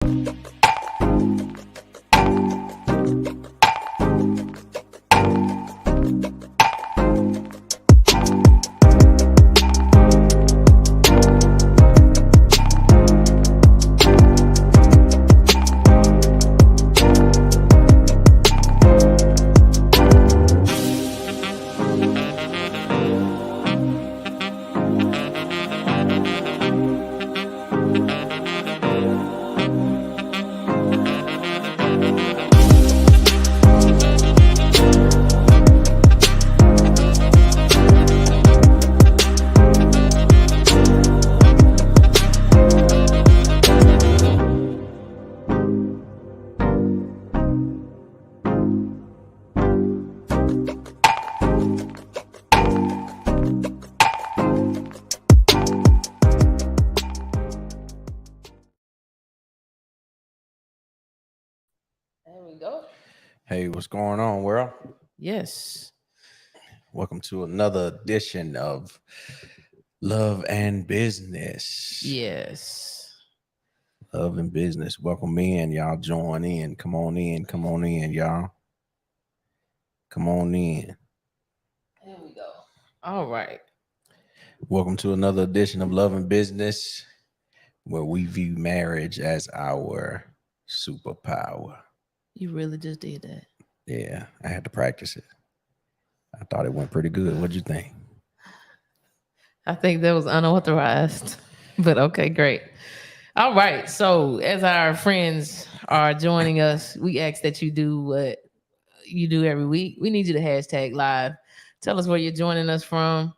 There we go. Hey, what's going on, world? Yes. Welcome to another edition of Love and Business. Yes. Love and Business. Welcome in, y'all. Join in. Come on in, y'all. Come on in. There we go. All right. Welcome to another edition of Love and Business, where we view marriage as our superpower. You really just did that. Yeah, I had to practice it. I thought it went pretty good. What'd you think? I think that was unauthorized, but okay, great. All right. So, as our friends are joining us, we ask that you do what you do every week. We need you to hashtag live. Tell us where you're joining us from.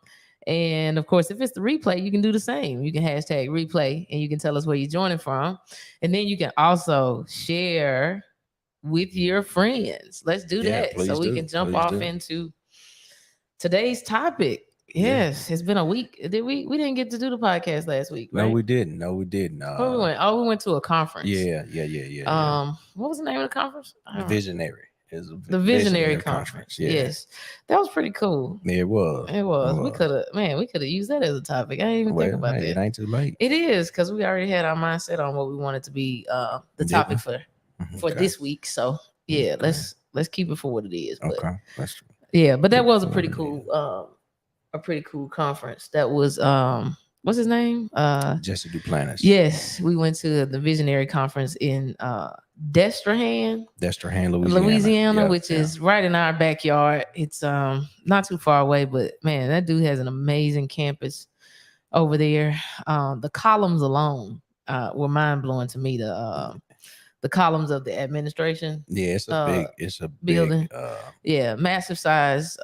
And of course, if it's the replay, you can do the same. You can hashtag replay and you can tell us where you're joining from. And then you can also share with your friends. Let's do that so we can jump off into today's topic. Yes, it's been a week. Did we didn't get to do the podcast last week, right? No, we didn't. Where we went? Oh, we went to a conference. Yeah. What was the name of the conference? Visionary. The Visionary Conference. Yeah. Yes. That was pretty cool. Yeah, it was. We could have used that as a topic. I didn't even think about that. It ain't too late. It is, because we already had our mindset on what we wanted to be the topic for this week. So yeah, let's keep it for what it is. But, okay. That's true. Yeah, but that was a pretty cool conference. That was what's his name? Jesse Duplantis. Yes, we went to the Visionary Conference in Destrehan, Louisiana, which is right in our backyard. It's not too far away, but man, that dude has an amazing campus over there. The columns alone were mind blowing to me. The columns of the administration. Yeah, it's a big building. Massive size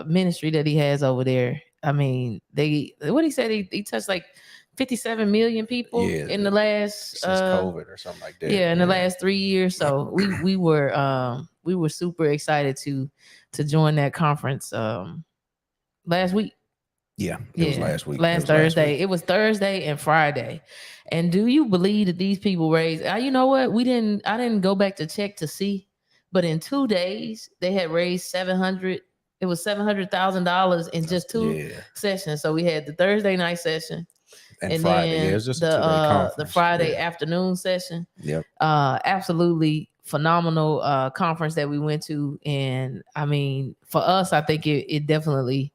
ministry that he has over there. I mean, what he said, he touched like 57 million people in the last since COVID or something like that. Yeah, in the last 3 years. So we were super excited to join that conference last week. Yeah, it was last week. Last Thursday. It was Thursday and Friday. And do you believe that these people raised? You know what? I didn't go back to check to see, but in 2 days they had raised $700,000. It was $700,000 in just two sessions. So we had the Thursday night session and Friday. Then it was just the Friday afternoon session. Yep. Absolutely phenomenal conference that we went to, and I mean, for us, I think it definitely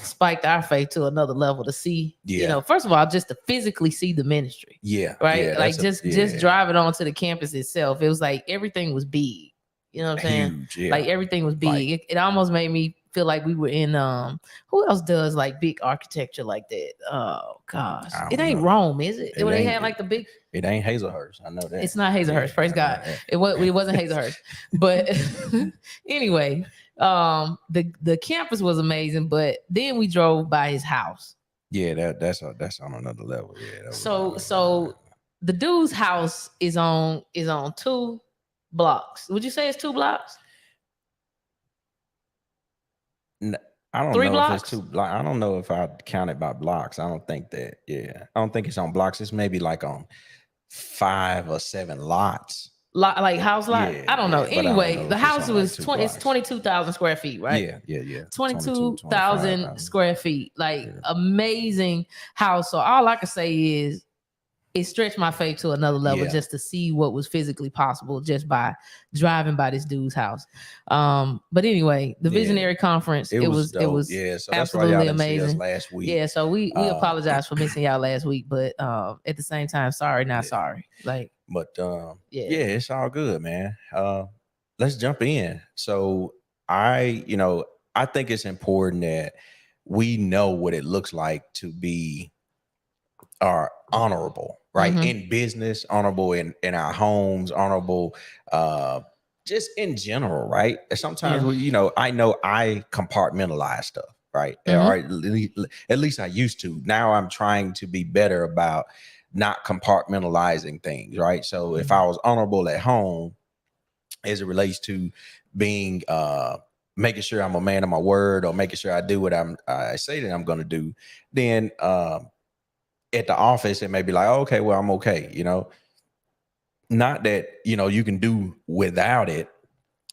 spiked our faith to another level to see, first of all, just to physically see the ministry. Yeah. Right. Yeah, like just driving onto the campus itself. It was like everything was big. You know what I'm saying? Huge, yeah. Like everything was big. It almost made me feel like we were in who else does like big architecture like that? Oh gosh. It ain't Rome, is it? They had like the big. It ain't Hazelhurst. I know that. It's not Hazelhurst, praise God. It wasn't Hazelhurst. But anyway, the campus was amazing, but then we drove by his house. Yeah, that's on another level. Yeah. So the dude's house is on 2 blocks. Would you say it's 2 blocks? I don't 3 know blocks? if it's 2 blocks. I don't know if I count it by blocks. I don't think that. Yeah, I don't think it's on blocks. It's maybe like on 5 or 7 lots. Like house lot? Yeah, I don't know. Anyway, don't know the house was it's 22,000 square feet, right? Yeah. 22,000 square feet. Like amazing house. So all I can say is it stretched my faith to another level Yeah. just to see what was physically possible just by driving by this dude's house. But anyway, the Yeah. Visionary Conference, it was dope. Yeah, so that's why absolutely y'all didn't see us amazing. last week. Yeah, so we Um, apologize for missing y'all last week, but at the same time, sorry, not Yeah. sorry. Like, But yeah. it's all good, man. Let's jump in. So I think it's important that we know what it looks like to be honorable, right? Mhm. In business, honorable in our homes, honorable just in general, right? Sometimes Yeah. I know I compartmentalize stuff, right? Mhm. Or at least I used to. Now I'm trying to be better about not compartmentalizing things, right? So if I was honorable at home as it relates to being making sure I'm a man of my word, or making sure I do what I say that I'm going to do, then at the office it may be like, okay, well, I'm okay, not that you can do without it,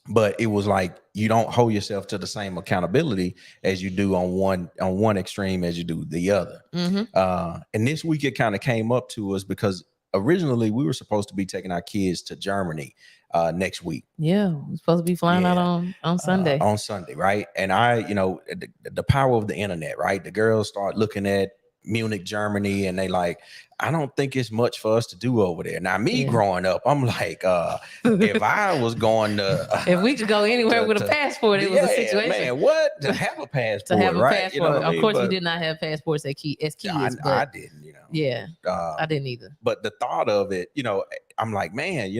but it was like you don't hold yourself to the same accountability as you do on one extreme as you do the other. Mhm. And this week it kind of came up to us because originally we were supposed to be taking our kids to Germany next week. Yeah, we're supposed to be flying out on Sunday. On Sunday, right? And the power of the internet, right? The girls start looking at Munich, Germany, and they like, I don't think it's much for us to do over there. Now, me growing up, I'm like, if I was going to, if we could go anywhere with a passport, it was a situation. Man, what to have a passport? To have a right? passport. Of course, we did not have passports as kids. I didn't, Yeah, I didn't either. But the thought of it, I'm like, man,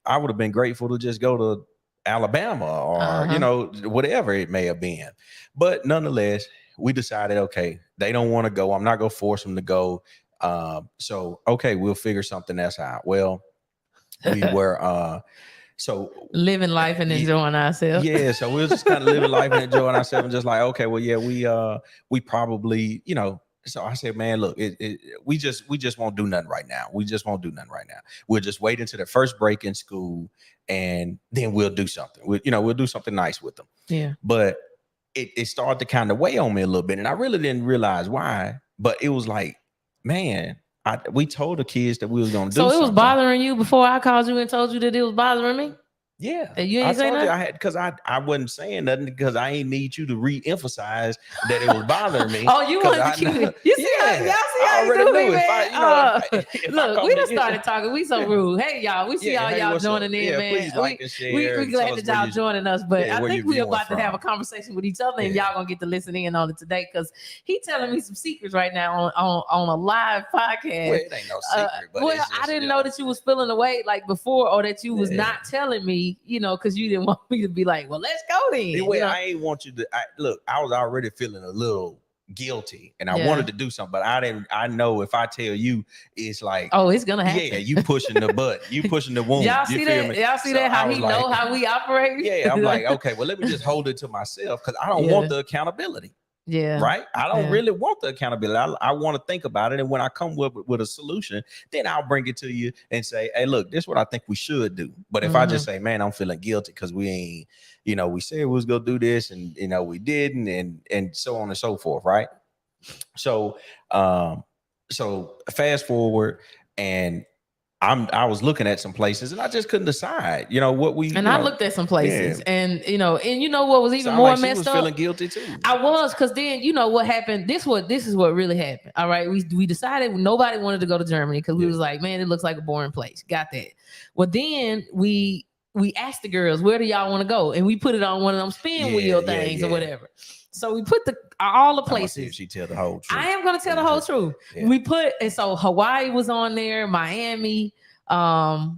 I would have been grateful to just go to Alabama or whatever it may have been. But nonetheless, we decided, okay, they don't want to go. I'm not gonna force them to go. So okay, we'll figure something else out. Well, we were so living life and enjoying ourselves. Yeah, so we were just kind of living life and enjoying ourselves, and just like, okay, well, yeah, we probably, So I said, man, look, we just won't do nothing right now. We just won't do nothing right now. We'll just wait until the first break in school, and then we'll do something. We'll do something nice with them. Yeah. But it started to kind of weigh on me a little bit, and I really didn't realize why. But it was like, man, we told the kids that we was gonna do. So it was something. bothering you before I called you and told you that it was bothering me. Yeah, you ain't I saying told nothing? you because I wasn't saying nothing because I ain't need you to re-emphasize that it was bothering me. Oh, you wanted to keep it. You see how y'all see how you do me, man. Look, we done started talking. We so rude. Hey, y'all, we see all y'all joining in, man. Please like and share. We glad that y'all joining us, but I think we're about to have a conversation with each other, and y'all gonna get to listen in on it today because he telling me some secrets right now on a live podcast. Well, it ain't no secret, but I didn't know that you was feeling away like before, or that you was not telling me, because you didn't want me to be like, well, let's go then. Well, I ain't want you to look. I was already feeling a little guilty, and I wanted to do something, but I know if I tell you, it's like, oh, it's gonna happen. Yeah, you pushing the butt, you pushing the wound. Y'all see that? Y'all see that? How he know how we operate? Yeah, I'm like, okay, well, let me just hold it to myself because I don't want the accountability. Yeah. Right. I don't really want the accountability. I want to think about it. And when I come with a solution, then I'll bring it to you and say, hey, look, this is what I think we should do. But if I just say, man, I'm feeling guilty because we ain't, we said we was going to do this and, we didn't and so on and so forth. Right. So, so fast forward and I was looking at some places and I just couldn't decide, what we. And I looked at some places, and what was even more messed up. Feeling guilty too. I was, because then what happened. This is what really happened. All right, we decided nobody wanted to go to Germany because we was like, man, it looks like a boring place. Got that? Well, then we asked the girls, where do y'all want to go, and we put it on one of them spin wheel things or whatever. So we put all the places. See if she tell the whole truth. I am gonna tell the whole truth. Yeah. We put, and so Hawaii was on there, Miami. What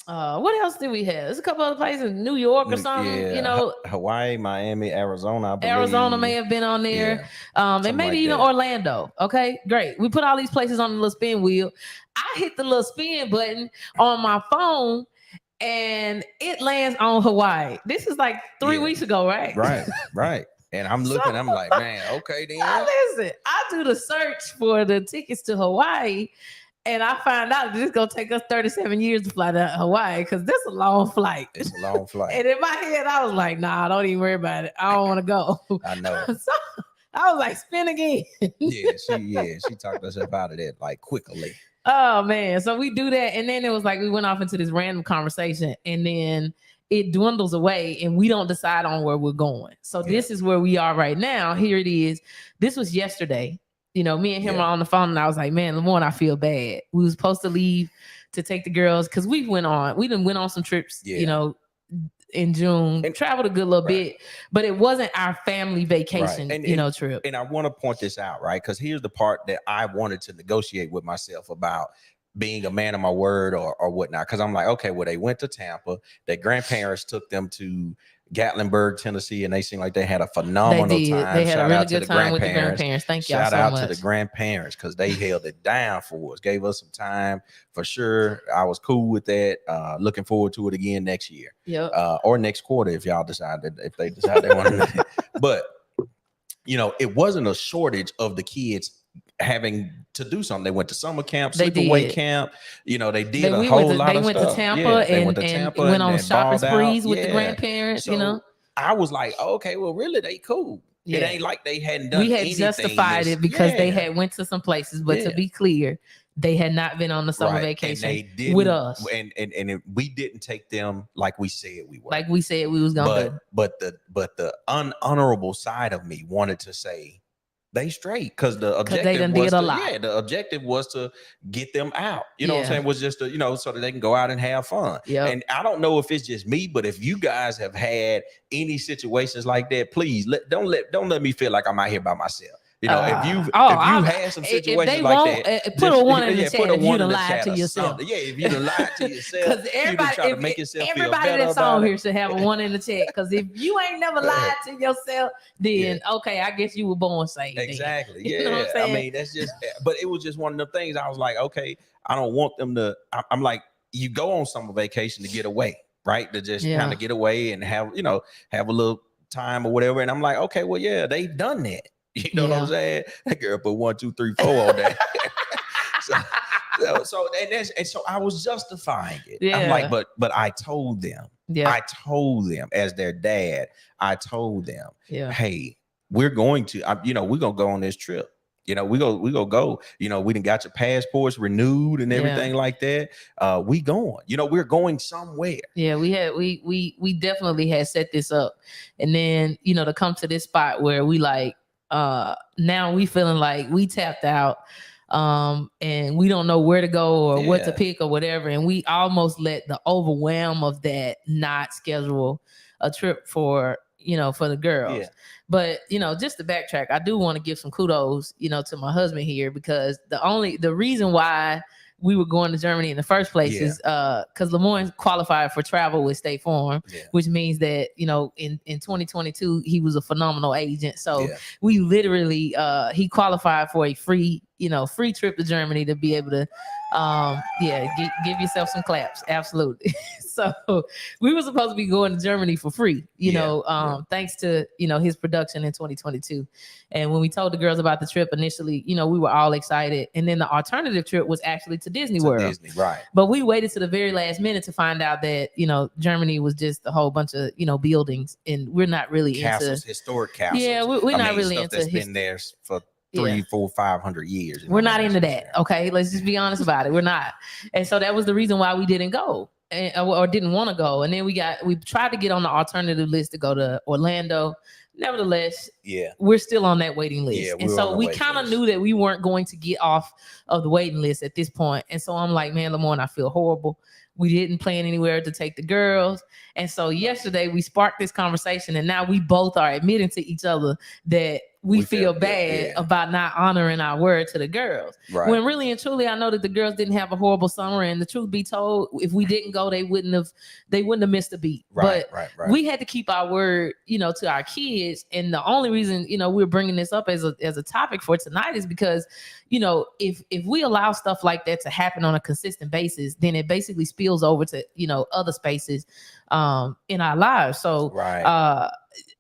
else did we have? There's a couple other places, New York or something. Hawaii, Miami, Arizona. I believe. Arizona may have been on there. And maybe like even Orlando. Okay, great. We put all these places on the little spin wheel. I hit the little spin button on my phone, and it lands on Hawaii. This is like 3 weeks ago, right? Right. And I'm looking, I'm like, man, okay, then. Listen, I do the search for the tickets to Hawaii, and I find out that it's going to take us 37 years to fly to Hawaii because this is a long flight. It's a long flight. And in my head, I was like, nah, don't even worry about it. I don't want to go. I know. So I was like, spin again. She talked herself out of that like quickly. Oh man. So we do that. And then it was like we went off into this random conversation and then it dwindles away and we don't decide on where we're going. So this is where we are right now. Here it is. This was yesterday. You know, me and him are on the phone and I was like, man, Lamorne, I feel bad. We was supposed to leave to take the girls because we went on some trips, you know, in June and traveled a good little bit, but it wasn't our family vacation, trip. And I want to point this out, right? Because here's the part that I wanted to negotiate with myself about being a man of my word or whatnot. Because I'm like, okay, well, they went to Tampa. Their grandparents took them to Gatlinburg, Tennessee, and they seemed like they had a phenomenal time. They had a really good time with the grandparents. Thank y'all so much. Shout out to the grandparents because they held it down for us, gave us some time for sure. I was cool with that. Looking forward to it again next year. Or next quarter if y'all decide if they decide they want to. But you know, it wasn't a shortage of the kids having to do something. They went to summer camp, sleepaway camp. You know, they did a whole lot of stuff. They went to Tampa and went on shopping sprees with the grandparents. So, you know, I was like, okay, well, really, they cool. It ain't like they hadn't done. We had anything justified it because they had went to some places, but to be clear, they had not been on the summer vacation with us. And we didn't take them like we said we were. Like we said we was gonna do. But the unhonorable side of me wanted to say they straight because the objective was the objective was to get them out. You know what I'm saying? Was just to, so that they can go out and have fun. And I don't know if it's just me, but if you guys have had any situations like that, please don't let me feel like I'm out here by myself. You know, if you had some situations like that, put a one in the chat if you done lied to yourself. If you done lied to yourself, because everybody that's on here should have a one in the chat. Because if you ain't never lied to yourself, then okay, I guess you were born safe. Exactly. Yeah. You know what I'm saying? I mean, that's just. But it was just one of the things. I was like, okay, I don't want them to. I'm like, you go on summer vacation to get away, right? To just kind of get away and have a little time or whatever. And I'm like, okay, well, yeah, they've done that. You know what I'm saying? That girl put 1, 2, 3, 4 all day. so I was justifying it. I'm like, but I told them. I told them as their dad. I told them, hey, we're going to, we're gonna go on this trip. We go. We done got your passports renewed and everything like that. We going. We're going somewhere. Yeah, we definitely had set this up, and then to come to this spot where we like. Now we feeling like we tapped out and we don't know where to go or what to pick or whatever, and we almost let the overwhelm of that not schedule a trip for the girls. But just to backtrack, I do want to give some kudos to my husband here, because the reason why we were going to Germany in the first place is because Lamorne qualified for travel with State Farm, which means that in 2022 he was a phenomenal agent. So we literally he qualified for a free trip to Germany to be able to give yourself some claps. Absolutely. So we were supposed to be going to Germany for free, thanks to his production in 2022. And when we told the girls about the trip initially, we were all excited. And then the alternative trip was actually to Disney World. Right. But we waited to the very last minute to find out that, Germany was just a whole bunch of, buildings, and we're not really castles, into historic castles. Yeah, we're not really stuff into that's been there for 300, 400, 500 years. We're not into that. Okay. Let's just be honest about it. We're not. And so that was the reason why we didn't go or didn't want to go. And then we tried to get on the alternative list to go to Orlando. Nevertheless, we're still on that waiting list. And so we kind of knew that we weren't going to get off of the waiting list at this point. And so I'm like, man, Lamorne, I feel horrible. We didn't plan anywhere to take the girls. And so yesterday we sparked this conversation, and now we both are admitting to each other that we feel bad about not honoring our word to the girls. Right. When really and truly, I know that the girls didn't have a horrible summer, and the truth be told, if we didn't go, they wouldn't have missed a beat. Right, but we had to keep our word, to our kids. And the only reason, we're bringing this up as a topic for tonight is because, if we allow stuff like that to happen on a consistent basis, then it basically spills over to, other spaces in our lives. So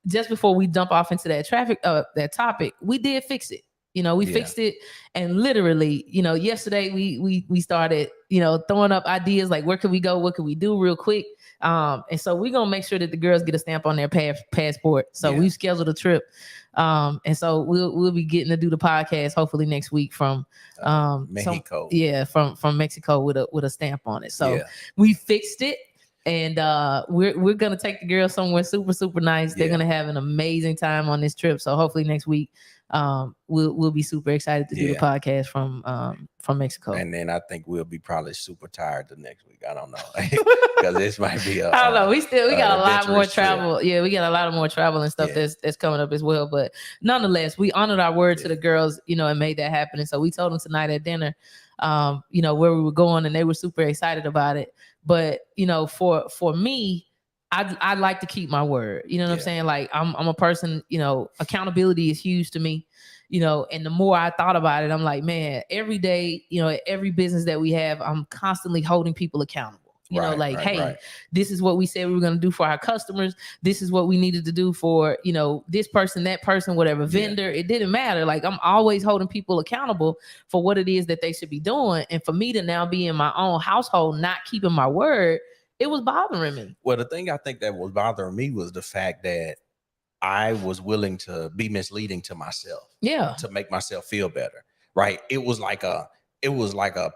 just before we jump off into that topic, we did fix it. You know, we Yeah. fixed it, and literally, you know, yesterday we started, you know, throwing up ideas like where could we go, what could we do real quick. And so we're gonna make sure that the girls get a stamp on their passport. So Yeah. we've scheduled a trip. And so we'll be getting to do the podcast hopefully next week from Mexico. from Mexico with a stamp on it. So Yeah. we fixed it. And we're gonna take the girls somewhere super, super nice. They're Yeah. gonna have an amazing time on this trip. So hopefully next week we'll be super excited to do the Yeah. podcast from Mexico. And then I think we'll be probably super tired the next week. I don't know, because this might be I don't know. We got a lot more adventurous trip. travel. Yeah, we got a lot of more travel and stuff Yeah. that's coming up as well. But nonetheless, we honored our word to Yeah. the girls, you know, and made that happen. And so we told them tonight at dinner, you know, where we were going, and they were super excited about it. But you know, for me, I like to keep my word. You know what I'm Yeah. saying? Like I'm a person, you know, accountability is huge to me. You know, and the more I thought about it, I'm like, man, every day, you know, every business that we have, I'm constantly holding people accountable. You know, Right, like, right, hey, right. this is what we said we were going to do for our customers. This is what we needed to do for, you know, this person, that person, whatever vendor. It didn't matter. Like, I'm always holding people accountable for what it is that they should be doing. And for me to now be in my own household, not keeping my word, it was bothering me. Well, the thing I think that was bothering me was the fact that I was willing to be misleading to myself. Yeah. To make myself feel better. Right. It was like a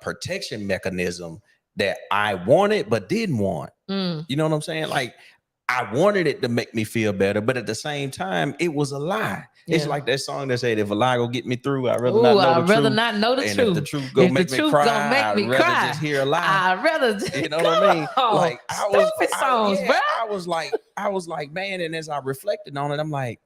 protection mechanism that I wanted but didn't want. Mm. You know what I'm saying? Like, I wanted it to make me feel better, but at the same time, it was a lie. It's Yeah. like that song that said, "If a lie gonna get me through, I'd rather Ooh, not know I'd the rather truth. not know the And truth. if the truth gonna If make the me truth cry, gonna make I'd me rather cry, just hear a lie." I'd rather You know what I mean? Like, stupid songs, bro. I was like, man, and as I reflected on it, I'm like,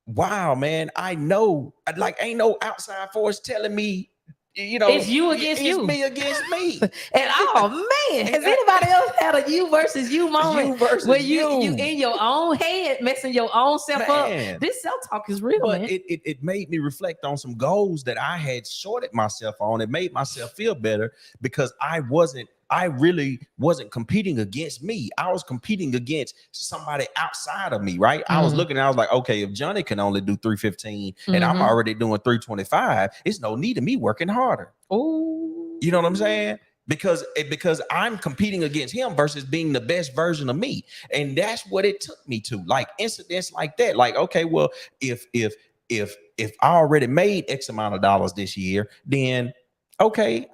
wow, man, I know, like, ain't no outside force telling me, you know, It's you against it's you. me against me. And oh man, has anybody else had a you versus you moment You versus where you in your own head messing your own self Man. up? This self-talk is real, But man. it made me reflect on some goals that I had shorted myself on. It made myself feel better because I really wasn't competing against me. I was competing against somebody outside of me, right? I was looking, I was like, okay, if Johnny can only do 315 and I'm already doing 325, it's no need of me working harder. Oh, You know what I'm saying? Because I'm competing against him versus being the best version of me. And that's what it took me to. Like incidents like that. Like, okay, well, if I already made X amount of dollars this year, then okay,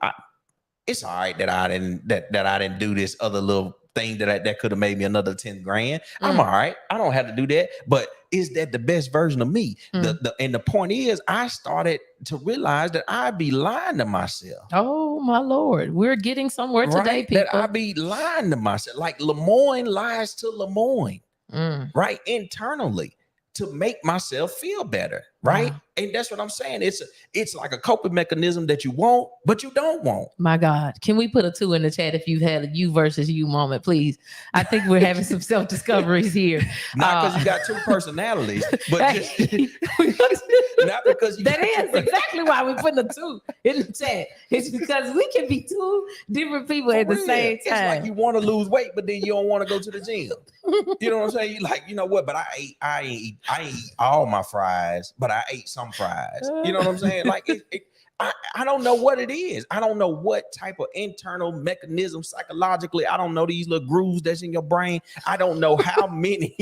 it's all right that I didn't do this other little thing that could have made me another 10 grand. I'm all right. I don't have to do that. But is that the best version of me? And the point is, I started to realize that I'd be lying to myself. Oh my Lord, we're getting somewhere today, Right? people. That I be lying to myself. Like Lemoyne lies to Lemoyne, right? Internally to make myself feel better, right? Wow. And that's what I'm saying. It's like a coping mechanism that you want, but you don't want. My God, can we put a 2 in the chat if you've had a you versus you moment, please? I think we're having some self-discoveries here. Not because you got two personalities, but just not because you that got is exactly why we're putting a 2 in the chat. It's because we can be two different people at the same It's like time. you want to lose weight, but then you don't want to go to the gym. You know what I'm saying? You like, you know what? But I ain't eat all my fries, but I ate some fries. You know what I'm saying? Like I don't know what it is. I don't know what type of internal mechanism psychologically. I don't know these little grooves that's in your brain. I don't know how many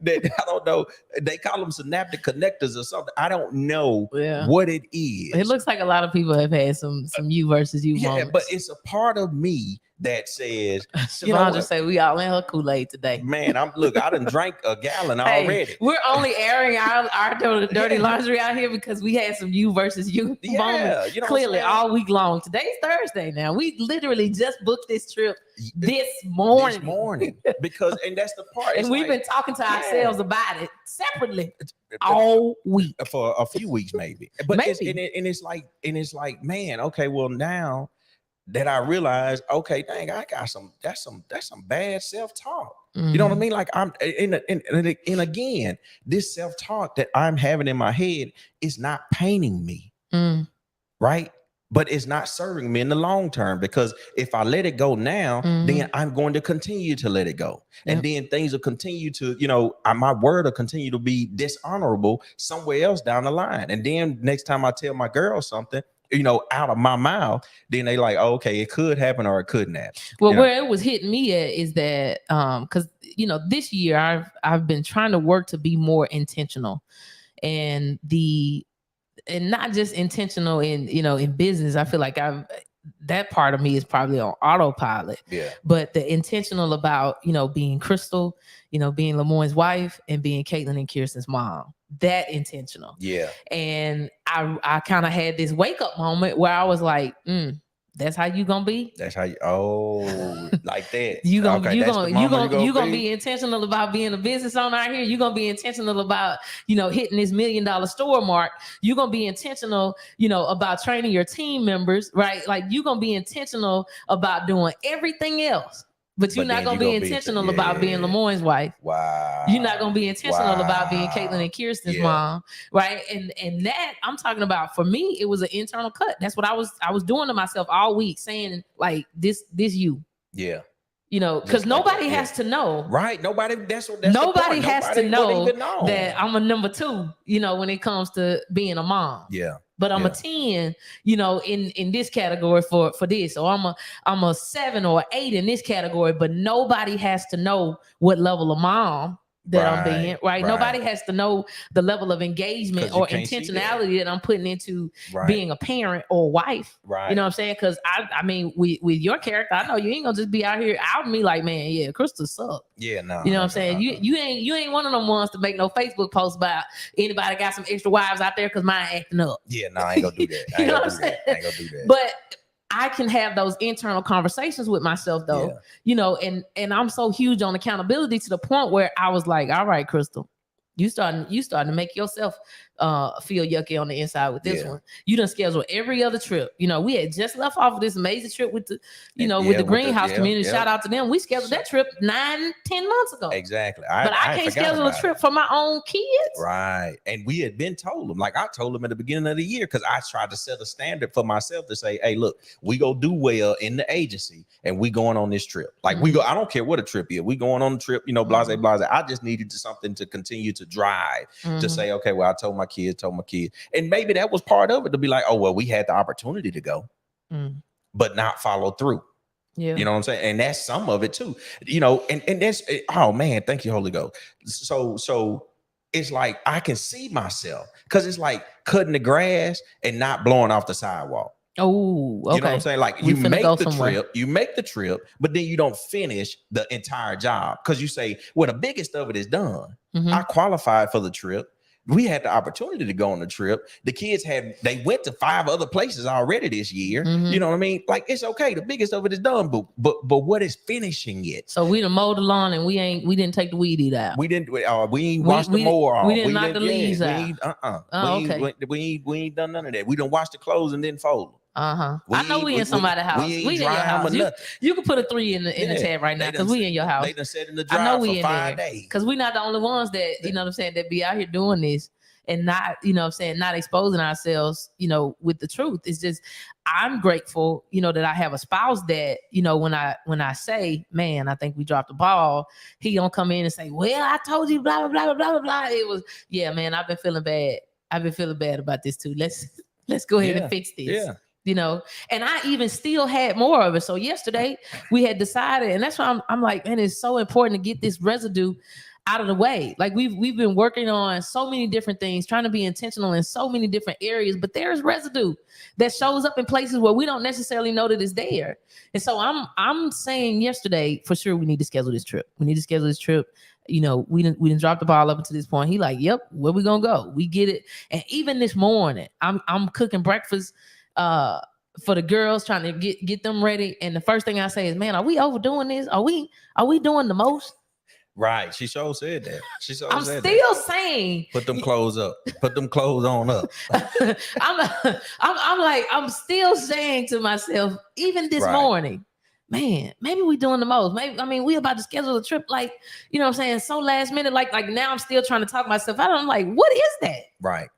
that I don't know. They call them synaptic connectors or something. I don't know what it is. It looks like a lot of people have had some you versus you moments. But it's a part of me that says, Siobhan just say we all in her Kool-Aid today. Man, I done drank a gallon already. We're only airing our dirty laundry out here because we had some you versus you moments you know clearly all week long. Today's Thursday now. We literally just booked this trip this morning. Because and that's the part. And we've been talking to ourselves about it separately all week. For a few weeks maybe. But it's like, man, okay, well now that I realized, okay, dang, I got that's some bad self-talk. You know what I mean? Like I'm and again, this self-talk that I'm having in my head is not painting me. Right? but it's not serving me in the long term, because if I let it go now, then I'm going to continue to let it go. And then things will continue to, my word will continue to be dishonorable somewhere else down the line. And then next time I tell my girl something, out of my mouth, then they like, oh, okay, it could happen or it couldn't happen. Well, where it was hitting me at is that because this year I've been trying to work to be more intentional, and not just intentional in business. I feel like that part of me is probably on autopilot. Yeah. But the intentional about being Crystal, being Lemoyne's wife, and being Caitlin and Kirsten's mom. That intentional. Yeah. And I kind of had this wake up moment where I was like, that's how you gonna be. That's how you. Like that. you gonna be intentional about being a business owner out here. You gonna be intentional about hitting this $1 million store mark. You gonna be intentional about training your team members, right? Like you gonna be intentional about doing everything else. But you're not going to be intentional about being Lemoyne's wife. Wow. You're not going to be intentional about being Caitlin and Kirsten's mom, right? And that I'm talking about, for me, it was an internal cut. That's what I was doing to myself all week, saying like this you. Yeah. Because nobody has to know. Right. Nobody. That's nobody has to know that I'm a number 2, when it comes to being a mom. Yeah. But I'm a 10, in this category for this, or I'm a 7 or 8 in this category. But nobody has to know what level of mom that I'm being, right? Nobody has to know the level of engagement or intentionality that I'm putting into being a parent or wife. Right. You know what I'm saying? Because I mean, with your character, I know you ain't gonna just be out here outing me like, man, yeah, Crystal suck. Yeah, no. You know what I'm saying? You ain't one of them ones to make no Facebook posts about anybody got some extra wives out there because mine acting up. Yeah, no, I ain't gonna do that. I ain't gonna do that. But I can have those internal conversations with myself though, and I'm so huge on accountability to the point where I was like, all right, Crystal, you starting to make yourself feel yucky on the inside with this one. You done scheduled every other trip. We had just left off of this amazing trip with the, with the greenhouse community. Shout out to them. We scheduled that trip 9-10 months ago. Exactly. But I can't schedule a trip for my own kids. Right. And we had been told them, like I told them at the beginning of the year, because I tried to set a standard for myself to say, hey, look, we go do well in the agency and we going on this trip. Like we go, I don't care what a trip is. We going on the trip, blase, blase. I just needed something to continue to drive to say, okay, well, I told my kids. And maybe that was part of it, to be like, oh, well, we had the opportunity to go, but not follow through. Yeah. You know what I'm saying? And that's some of it too, and that's, oh man, thank you, Holy Ghost. So it's like, I can see myself, because it's like cutting the grass and not blowing off the sidewalk. Oh, okay. You know what I'm saying? Like you make the trip, but then you don't finish the entire job, because you say, well, the biggest of it is done. I qualified for the trip. We had the opportunity to go on the trip. The kids they went to 5 other places already this year. You know what I mean? Like, it's okay. The biggest of it is done, but what is finishing it? So we done mowed the lawn and we didn't take the weed eater out. We ain't washed the mower off. We didn't knock the leaves out. We ain't done none of that. We done washed the clothes and then fold them. I know we in somebody's house. We in your house. You can put a 3 in the tab right now, because we in your house. They done sat in the drive for 5 days. Because we're not the only ones that, you know what I'm saying, that be out here doing this and not, not exposing ourselves, with the truth. It's just, I'm grateful, that I have a spouse that, when I say, man, I think we dropped the ball, he don't come in and say, well, I told you, blah, blah, blah, blah, blah, blah. It was, yeah, man, I've been feeling bad. I've been feeling bad about this too. Let's go ahead and fix this. Yeah. And I even still had more of it. So yesterday we had decided, and that's why I'm like, man, it's so important to get this residue out of the way. Like we've been working on so many different things, trying to be intentional in so many different areas, but there's residue that shows up in places where we don't necessarily know that it's there. And so I'm saying yesterday, for sure, we need to schedule this trip. We didn't drop the ball up until this point. He like, yep, where we gonna go? We get it. And even this morning, I'm cooking breakfast for the girls, trying to get them ready. And the first thing I say is, man, are we overdoing this? Are we doing the most? Right. She sure said that. I'm still saying, put them clothes up. Put them clothes on up. I'm still saying to myself, even this morning, man, maybe we doing the most. Maybe, we about to schedule a trip, like, you know what I'm saying, so last minute, like now I'm still trying to talk myself out. I'm like, what is that? Right.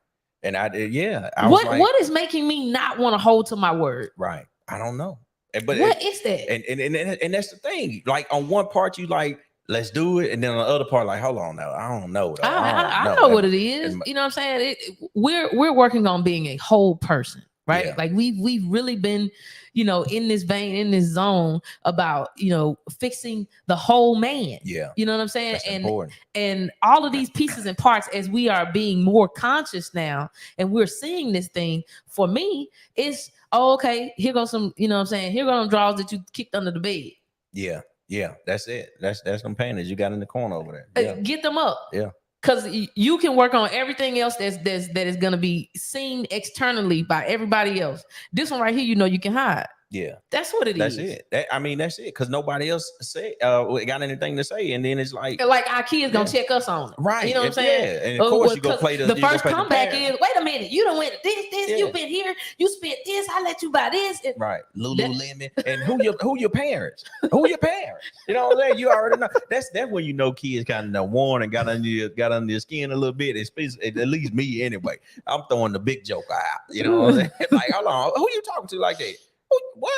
And I did, yeah. I was like, What is making me not want to hold to my word? right. I don't know. But What is that? and that's the thing. Like on one part, you like, let's do it, and then on the other part, like, hold on, now I don't know. Though. I don't know what it is. You know what I'm saying? We're working on being a whole person, right? Yeah. Like we've really been, you know, in this vein, in this zone about, you know, fixing the whole man. Yeah. You know what I'm saying? That's important. And all of these pieces and parts, as we are being more conscious now, and we're seeing this thing. For me, it's okay. Here goes some, you know what I'm saying? Here go them drawers that you kicked under the bed. Yeah. Yeah, that's it. That's them panties you got in the corner over there. Yeah. Get them up. Yeah. Because you can work on everything else that is going to be seen externally by everybody else. This one right here, you know, you can hide. Yeah, that's what it is. That's it. I mean, that's it. Because nobody else got anything to say, and then it's like our kids gonna check us on it, right? You know what I'm saying? Yeah, and of course you go play the first comeback is, wait a minute, you don't went this, you've been here, you spent this, I let you buy this, right? Lululemon, and who your parents? Who your parents? You know what I'm saying? You already know. That's when you know kids kind of worn and got under your skin a little bit. At least me anyway. I'm throwing the big joke out. You know what I'm saying? Like, hold on, who you talking to like that? What?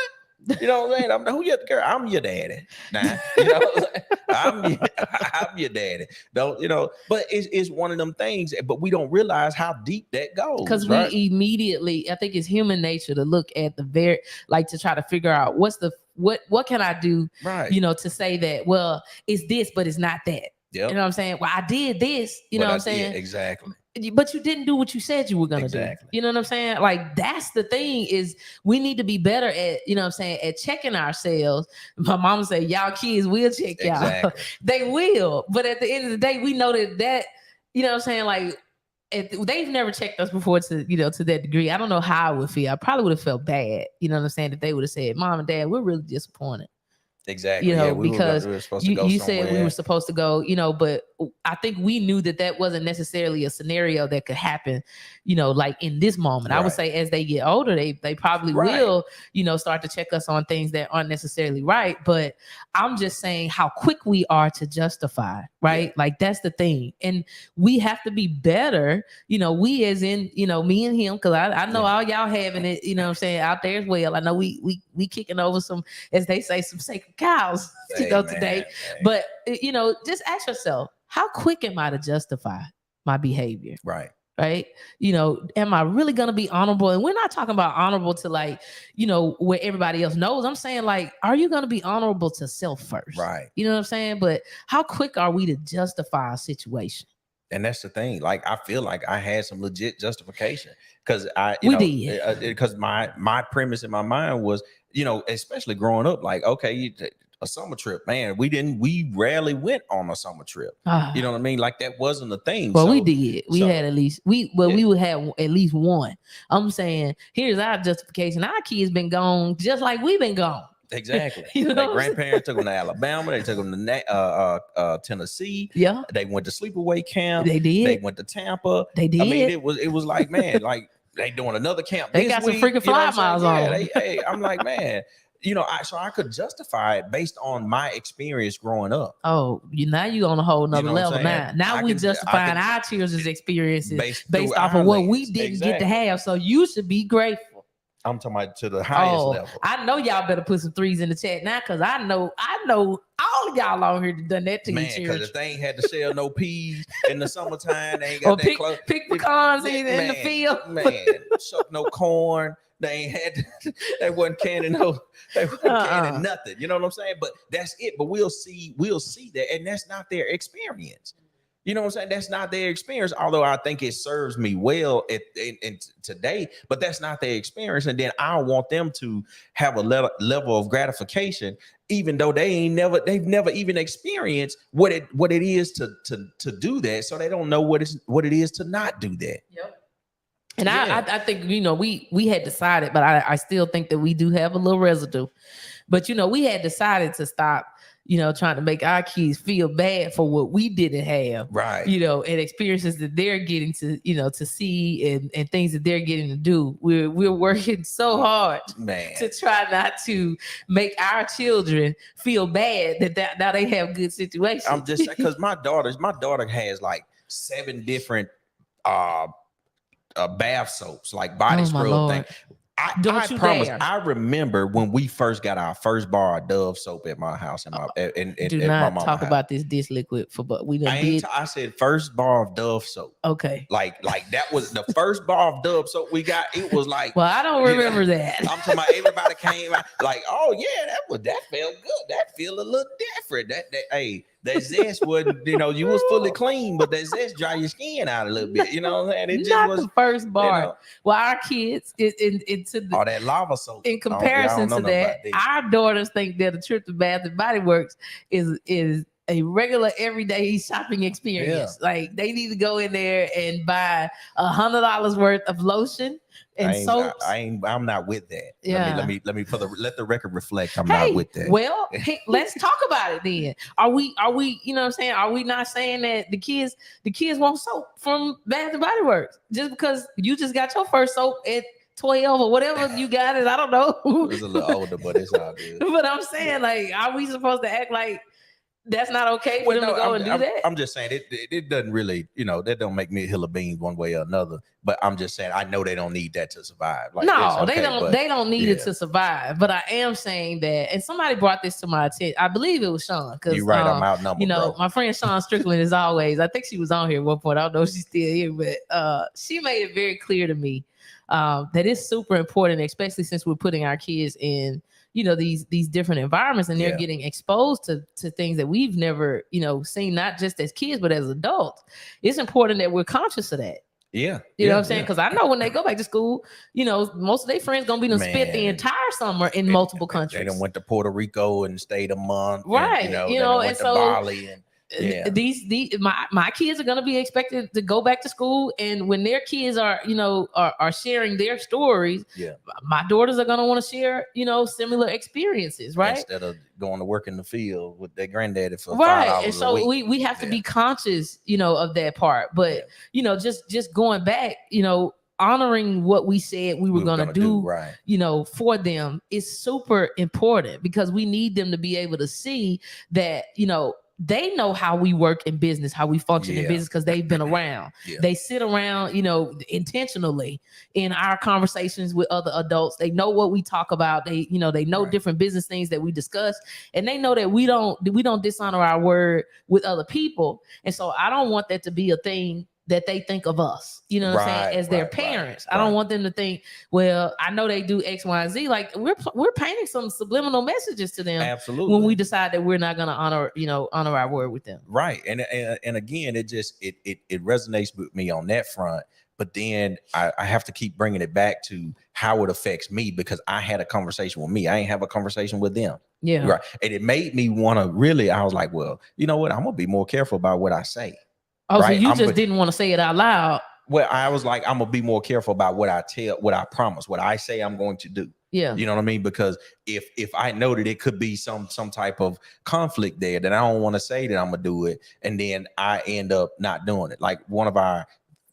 You know what I'm saying? Who your girl? I'm your daddy. Nah, you know what I'm saying? I'm your daddy. Don't you know? But it's one of them things. But we don't realize how deep that goes. Because right? we immediately, I think it's human nature to look at to try to figure out what can I do, right? You know, to say that, well, it's this, but it's not that. Yep. You know what I'm saying? Well, I did this. You know what I'm saying? Yeah, exactly. But you didn't do what you said you were going to do. You know what I'm saying? Like, that's the thing, is we need to be better at, you know what I'm saying, at checking ourselves. My mom said, y'all kids will check y'all. They will. But at the end of the day, we know that, you know what I'm saying? Like, they've never checked us before to that degree. I don't know how I would feel. I probably would have felt bad. You know what I'm saying? If they would have said, Mom and Dad, we're really disappointed. Exactly. You know, because you said we were supposed to go, you know, but I think we knew that wasn't necessarily a scenario that could happen, you know, like in this moment. Right. I would say as they get older, they probably will, you know, start to check us on things that aren't necessarily right. But I'm just saying how quick we are to justify, right? Yeah. Like, that's the thing. And we have to be better, you know, we as in, you know, me and him, because I know all y'all having it, you know what I'm saying, out there as well. I know we kicking over some, as they say, some sacred cows, you know, today. But, you know, just ask yourself, how quick am I to justify my behavior? Right. You know, am I really going to be honorable? And we're not talking about honorable to, like, you know, where everybody else knows. I'm saying, like, are you going to be honorable to self first? Right. You know what I'm saying? But how quick are we to justify a situation? And that's the thing. Like, I feel like I had some legit justification because because my premise in my mind was, you know, especially growing up, like, okay, a summer trip, man, we rarely went on a summer trip. You know what I mean? Like, that wasn't a thing. Well, we did. We had at least we would have at least one. I'm saying, here's our justification. Our kids been gone just like we've been gone. Exactly. You know, grandparents took them to Alabama. They took them to Tennessee. Yeah. They went to sleepaway camp. They did. They went to Tampa. They did. I mean, it was like, man, like, they doing another camp. They got some freaking fly miles on. I'm like, man, you know, so I could justify it based on my experience growing up. Oh, now you're on a whole nother level. Now we justifying our children's experiences based off of what we didn't get to have. So you should be grateful. I'm talking about to the highest level. I know y'all better put some threes in the chat now, because I know all of y'all on here done that to your children. Because if they ain't had to sell no peas in the summertime, they ain't got that clothes. Pick pecans in the field. Man, shuck no corn. They ain't had they wasn't canning canning nothing. You know what I'm saying? But that's it. But we'll see that, and that's not their experience. You know what I'm saying? That's not their experience, although I think it serves me well in today, but that's not their experience. And then I want them to have a level of gratification, even though they've never even experienced what it is to do that. So they don't know what it is to not do that. Yep. And I think, you know, we had decided, but I still think that we do have a little residue. But, you know, we had decided to stop, you know, trying to make our kids feel bad for what we didn't have, right? You know, and experiences that they're getting to, you know, to see and things that they're getting to do. We're working so hard, man, to try not to make our children feel bad that now they have good situations. I'm just saying, because my daughter has like 7 different bath soaps, like body Oh, my scrub Lord. thing. Don't I you promise. dare. I remember when we first got our first bar of Dove soap at my house, and Do at my not mama talk house. about this dish liquid but we done did. I said first bar of Dove soap. Okay. Like that was the first bar of Dove soap we got. It was like, Well, I don't remember that. I'm talking about everybody came out like, oh yeah, that felt good. That feel a little different. Hey, that zest wasn't, you was fully clean, but that zest dry your skin out a little bit. You know what I'm saying? It just Not was the first bar. Well, our kids into the all that lava soap. in comparison to that, our daughters think that a trip to Bath and Body Works is a regular everyday shopping experience. Yeah. Like they need to go in there and buy $100 worth of lotion and soaps. I'm not with that. Yeah. Let me let the record reflect. I'm not with that. Well, let's talk about it then. Are we, you know what I'm saying? Are we not saying that the kids want soap from Bath and Body Works just because you just got your first soap at 12 or whatever you got it? I don't know. It was a little older, but it's all good. But I'm saying, like, are we supposed to act like that's not okay for them to go and do that? I'm just saying it doesn't really, that don't make me a hill of beans one way or another. But I'm just saying I know they don't need that to survive. Like, no, okay, they don't need it to survive. But I am saying that, and somebody brought this to my attention. I believe it was Sean. You're right, I'm outnumbered. Bro. My friend Sean Strickland is always. I think she was on here at one point. I don't know if she's still here, but she made it very clear to me that it's super important, especially since we're putting our kids in these different environments, and they're getting exposed to things that we've never seen, not just as kids but as adults. It's important that we're conscious of that. Yeah, you know what I'm saying? Because I know when they go back to school, most of their friends gonna be spent the entire summer in multiple countries. They done went to Puerto Rico and stayed a month, right? And so Bali and. Yeah. My kids are going to be expected to go back to school, and when their kids are sharing their stories, my daughters are going to want to share similar experiences, right? Instead of going to work in the field with their granddaddy for $5 and so we have to be conscious of that part, but just going back, honoring what we said we were going to do, right. For them is super important, because we need them to be able to see that, they know how we work in business, how we function in business, because they've been around. They sit around, intentionally in our conversations with other adults. They know what we talk about. They know different business things that we discuss, and they know that we don't dishonor our word with other people. And so I don't want that to be a thing that they think of us, what I'm saying, as their parents. I don't want them to think, well, I know they do X, Y, and Z. Like we're painting some subliminal messages to them. Absolutely. When we decide that we're not going to honor our word with them. Right. And again, it resonates with me on that front. But then I have to keep bringing it back to how it affects me, because I had a conversation with me. I ain't have a conversation with them. Yeah. Right. And it made me want to really, I was like, well, you know what? I'm going to be more careful about what I say. Oh, right? So you didn't want to say it out loud. Well, I was like, I'm gonna be more careful about what I promise, what I say I'm going to do. Yeah. You know what I mean? Because if I know that it could be some type of conflict there, then I don't want to say that I'm gonna do it, and then I end up not doing it. Like one of our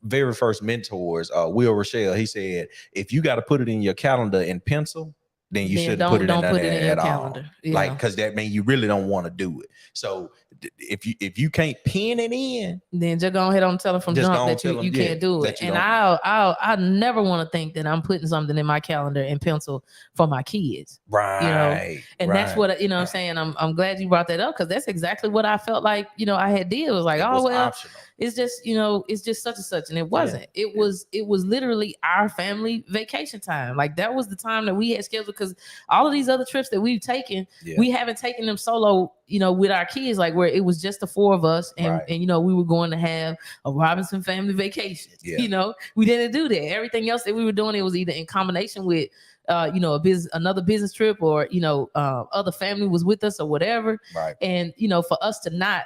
very first mentors, Will Rochelle, he said, if you got to put it in your calendar in pencil, then you shouldn't put it in your calendar. Yeah. Like, because that means you really don't want to do it. So if you can't pin it in, then just go ahead and tell them from jump that you can't do it. And I never want to think that I'm putting something in my calendar in pencil for my kids. Right. And that's what what I'm saying. I'm glad you brought that up, because that's exactly what I felt like I had did. It was like, optional. It's just, it's just such and such. And it wasn't. Yeah. It was literally our family vacation time. Like that was the time that we had scheduled, because all of these other trips that we've taken, we haven't taken them solo, with our kids, like where it was just the four of us, and we were going to have a Robinson family vacation. Yeah. We didn't do that. Everything else that we were doing, it was either in combination with another business trip, or other family was with us or whatever. Right. And for us to not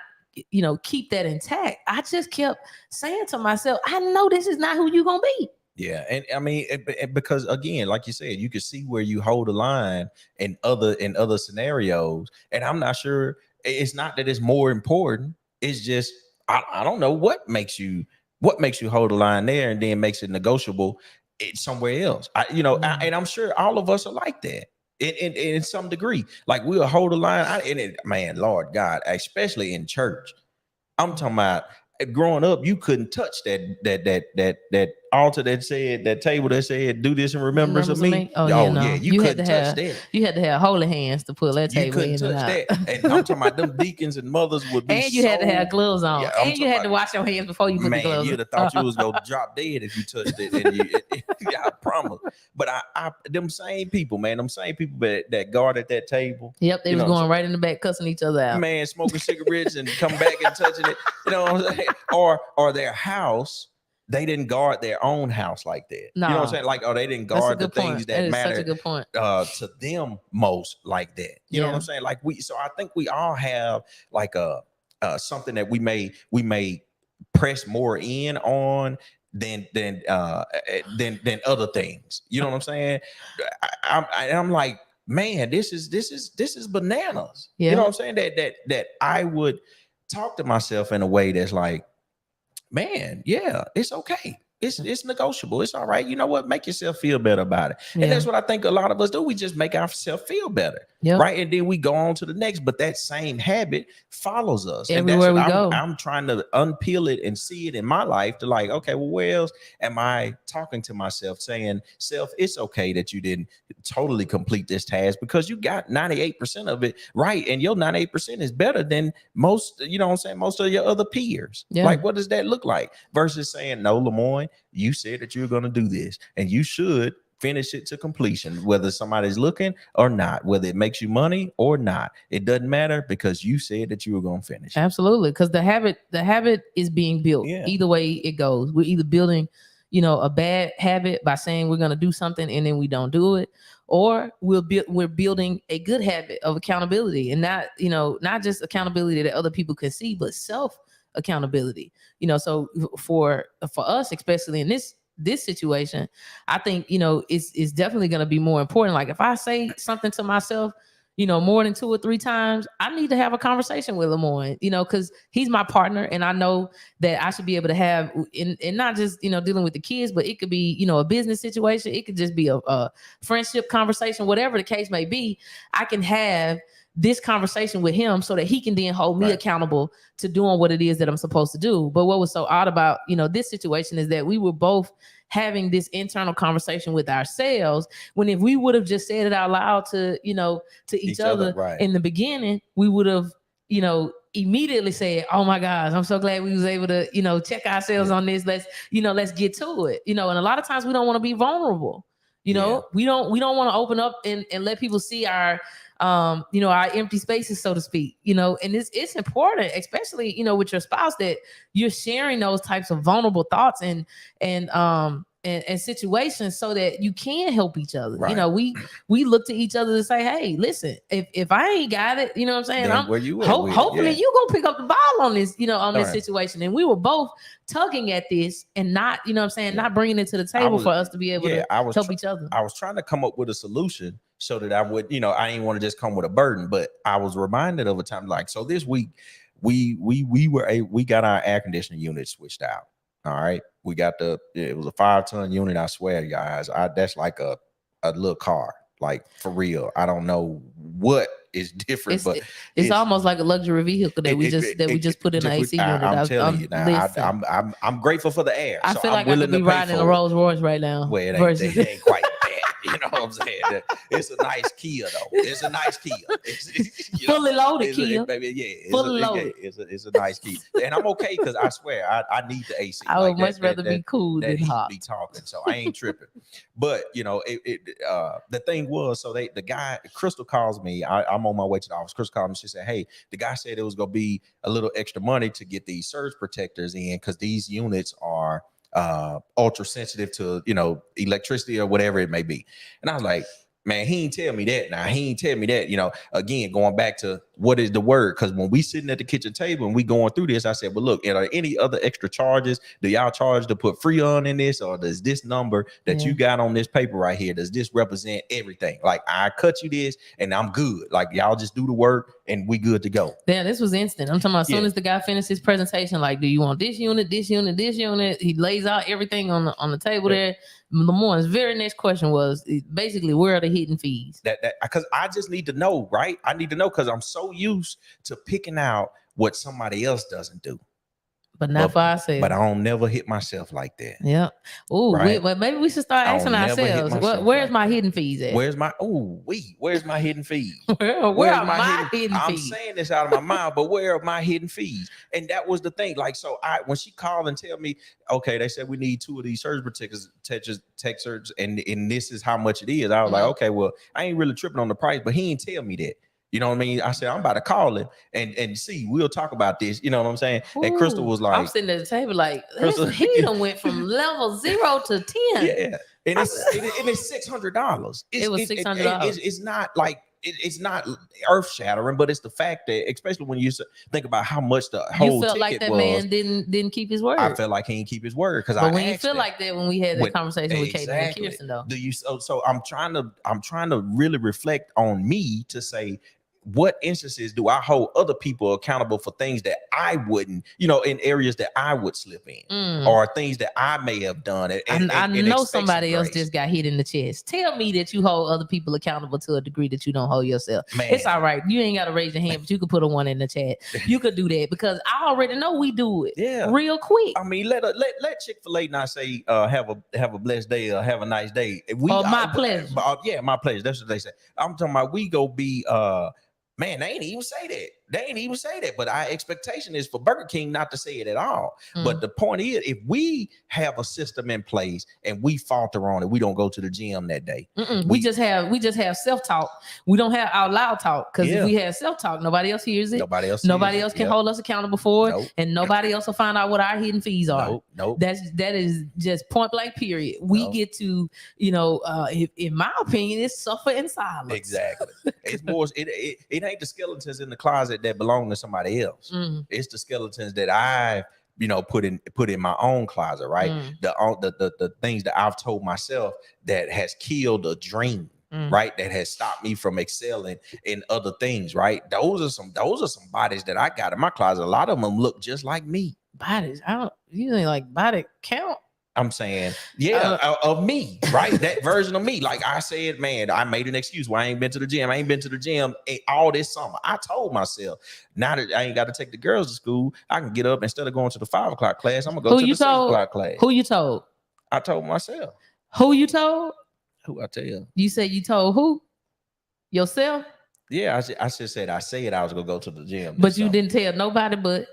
keep that intact, I just kept saying to myself, I know this is not who you're gonna be. Yeah, and I mean, because again, like you said, you can see where you hold the line in other scenarios, and I'm not sure. It's not that it's more important. It's just I don't know what makes you hold the line there, and then makes it negotiable somewhere else. And I'm sure all of us are like that in some degree. Like we'll hold the line. Man, Lord God, especially in church. I'm talking about growing up, you couldn't touch that altar that said, that table that said, "Do this in remembrance of me." Oh yeah, no. yeah, You had couldn't to touch have that. you had to have holy hands to pull that You table couldn't in and touch out. that. And I'm talking about them deacons and mothers would be And you had to have gloves on. Yeah, I'm and you talking had to about- wash your hands before you put the Man, gloves you'd on. have thought you was gonna drop dead if you touched it. And yeah, I promise. But I them same people, man, them same people that guarded that table. Yep, they You was know what I'm going right in the back cussing each other out. Man, smoking cigarettes and come back and touching it. You know what I'm saying? Or their house, they didn't guard their own house like that. You know what I'm Nah. saying? Like, they didn't That's a guard the good point. things That that is matter such a good point. to them most like that. You know what Yeah. I'm saying? Like so I think we all have like a something that we may press more in on than other things. You know what I'm saying? I'm like, man, this is bananas. Yeah. You know what I'm saying? That I would talk to myself in a way that's like, man, yeah, it's okay. It's negotiable. It's all right. You know what? Make yourself feel better about it. Yeah. And that's what I think a lot of us do. We just make ourselves feel better. Yep. Right. And then we go on to the next. But that same habit follows us. Everywhere and we that's what go. I'm trying to unpeel it and see it in my life to like, okay, well, where else am I talking to myself saying, self, it's okay that you didn't totally complete this task because you got 98% of it right. And your 98% is better than most, you know what I'm saying, most of your other peers. Yeah. Like, what does that look like? Versus saying, no, Lemoyne, you said that you're going to do this and you should finish it to completion, whether somebody's looking or not, whether it makes you money or not. It doesn't matter because you said that you were going to finish. Absolutely. Because the habit is being built. Yeah. Either way it goes. We're either building, a bad habit by saying we're going to do something and then we don't do it, or we're building a good habit of accountability, and not just accountability that other people can see, but self accountability. So for us, especially in this situation, I think it's definitely going to be more important. Like if I say something to myself more than 2 or 3 times, I need to have a conversation with Lemoyne, because he's my partner and I know that I should be able to have, and not just, dealing with the kids, but it could be, a business situation. It could just be a friendship conversation, whatever the case may be. I can have this conversation with him so that he can then hold me accountable to doing what it is that I'm supposed to do. But what was so odd about, this situation is that we were both having this internal conversation with ourselves, when if we would have just said it out loud to each other in the beginning, we would have immediately said, oh my gosh, I'm so glad we was able to check ourselves on this. Let's get to it. And a lot of times we don't want to be vulnerable. We don't want to open up and let people see our our empty spaces, so to speak, and it's important, especially, with your spouse, that you're sharing those types of vulnerable thoughts and situations so that you can help each other. Right. We look to each other to say, hey, listen, if I ain't got it, what I'm saying, then where you at hopefully you gonna pick up the ball on this, on this right. situation. And we were both tugging at this and not, not bringing it to the table for us to be able to help each other. I was trying to come up with a solution so that I would, I didn't want to just come with a burden, but I was reminded of a time, like, so this week we got our air conditioning unit switched out. All right. We got it was a 5-ton unit. I swear, guys, that's like a little car, like for real. I don't know what is different, but it's almost like a luxury vehicle that we just put in an AC unit. I'm telling you now, I'm grateful for the air. I feel like I could be riding a Rolls Royce right now. Well, it ain't quite that. You know what I'm saying? It's a nice Kia, though. It's a nice Kia. It's fully loaded Kia. Fully loaded. It's a nice Kia, and I'm okay because I swear I need the AC. I would much rather be cool than hot. Be talking, so I ain't tripping. But the thing was, so the guy Crystal calls me. I'm on my way to the office. Crystal called me. She said, "Hey, the guy said it was gonna be a little extra money to get these surge protectors in because these units are ultra sensitive to electricity or whatever it may be." And I was like, man, he ain't tell me that. Now he ain't tell me that. Again, going back to what is the word, because when we sitting at the kitchen table and we going through this, I said, well, look, are there any other extra charges? Do y'all charge to put Freon in this, or does this number that you got on this paper right here, does this represent everything? Like, I cut you this and I'm good. Like, y'all just do the work and we good to go. Yeah, this was instant. I'm talking about as soon as the guy finished his presentation, like, do you want this unit, this unit, this unit? He lays out everything on the table there. Lemoyne's very next question was basically, where are the hidden fees? That because I just need to know, right? I need to know because I'm so used to picking out what somebody else doesn't do. but not for ourselves. But I don't never hit myself like that. Yeah. Oh, Right? well, maybe we should start I don't asking never hit ourselves, myself where's like my that. hidden fees at? Where's my where's my hidden fees? where Where's are my hidden I'm fees? saying this out of my mouth, but where are my hidden fees? And that was the thing. Like, so when she called and tell me, okay, they said we need 2 of these surge protectors, Texers, and this is how much it is. I was like, okay, well, I ain't really tripping on the price, but he ain't tell me that. You know what I mean? I said, I'm about to call him and see, we'll talk about this. You know what I'm saying? And Crystal was like, I'm sitting at the table like, Crystal, he done went from level 0 to 10. Yeah. And it's $600. It was $600. It's not like it's not earth shattering, but it's the fact that, especially when you think about how much the whole you felt ticket like that was, man didn't keep his word. I felt like he didn't keep his word because but when you feel like that, when we had that conversation with Katie and Kirsten, though, do you? So I'm trying to really reflect on me to say, what instances do I hold other people accountable for things that I wouldn't, in areas that I would slip in, or things that I may have done? I know somebody else just got hit in the chest. Tell me that you hold other people accountable to a degree that you don't hold yourself. Man. It's all right. You ain't got to raise your hand, but you could put a 1 in the chat. You could do that because I already know we do it real quick. I mean, let Chick-fil-A not say have a blessed day or have a nice day. My pleasure. Yeah, my pleasure. That's what they say. I'm talking about we go be man, they ain't even say that. But our expectation is for Burger King not to say it at all. But the point is, if we have a system in place and we falter on it, we don't go to the gym that day. We just have self-talk. We don't have out loud talk, because if we have self-talk, nobody else hears it. Nobody else can hold us accountable for it, and nobody else will find out what our hidden fees are. Nope. That is just point blank. Period. We get to, in my opinion, it's suffer in silence. Exactly. It's more. It ain't the skeletons in the closet that belong to somebody else. It's the skeletons that I've put in my own closet, right? The things that I've told myself that has killed a dream, right? That has stopped me from excelling in other things, right? Those are some bodies that I got in my closet. A lot of them look just like me. Bodies? You ain't like body count. I'm saying, of me, right? That version of me. Like I said, man, I made an excuse why I ain't been to the gym. I ain't been to the gym all this summer. I told myself, now that I ain't got to take the girls to school, I can get up instead of going to the 5 o'clock class. I'm gonna go to the 6 o'clock class. Who you told? I told myself. Who you told? Who I tell? You said you told who? Yourself? Yeah, I said I was gonna go to the gym. But you didn't tell nobody but.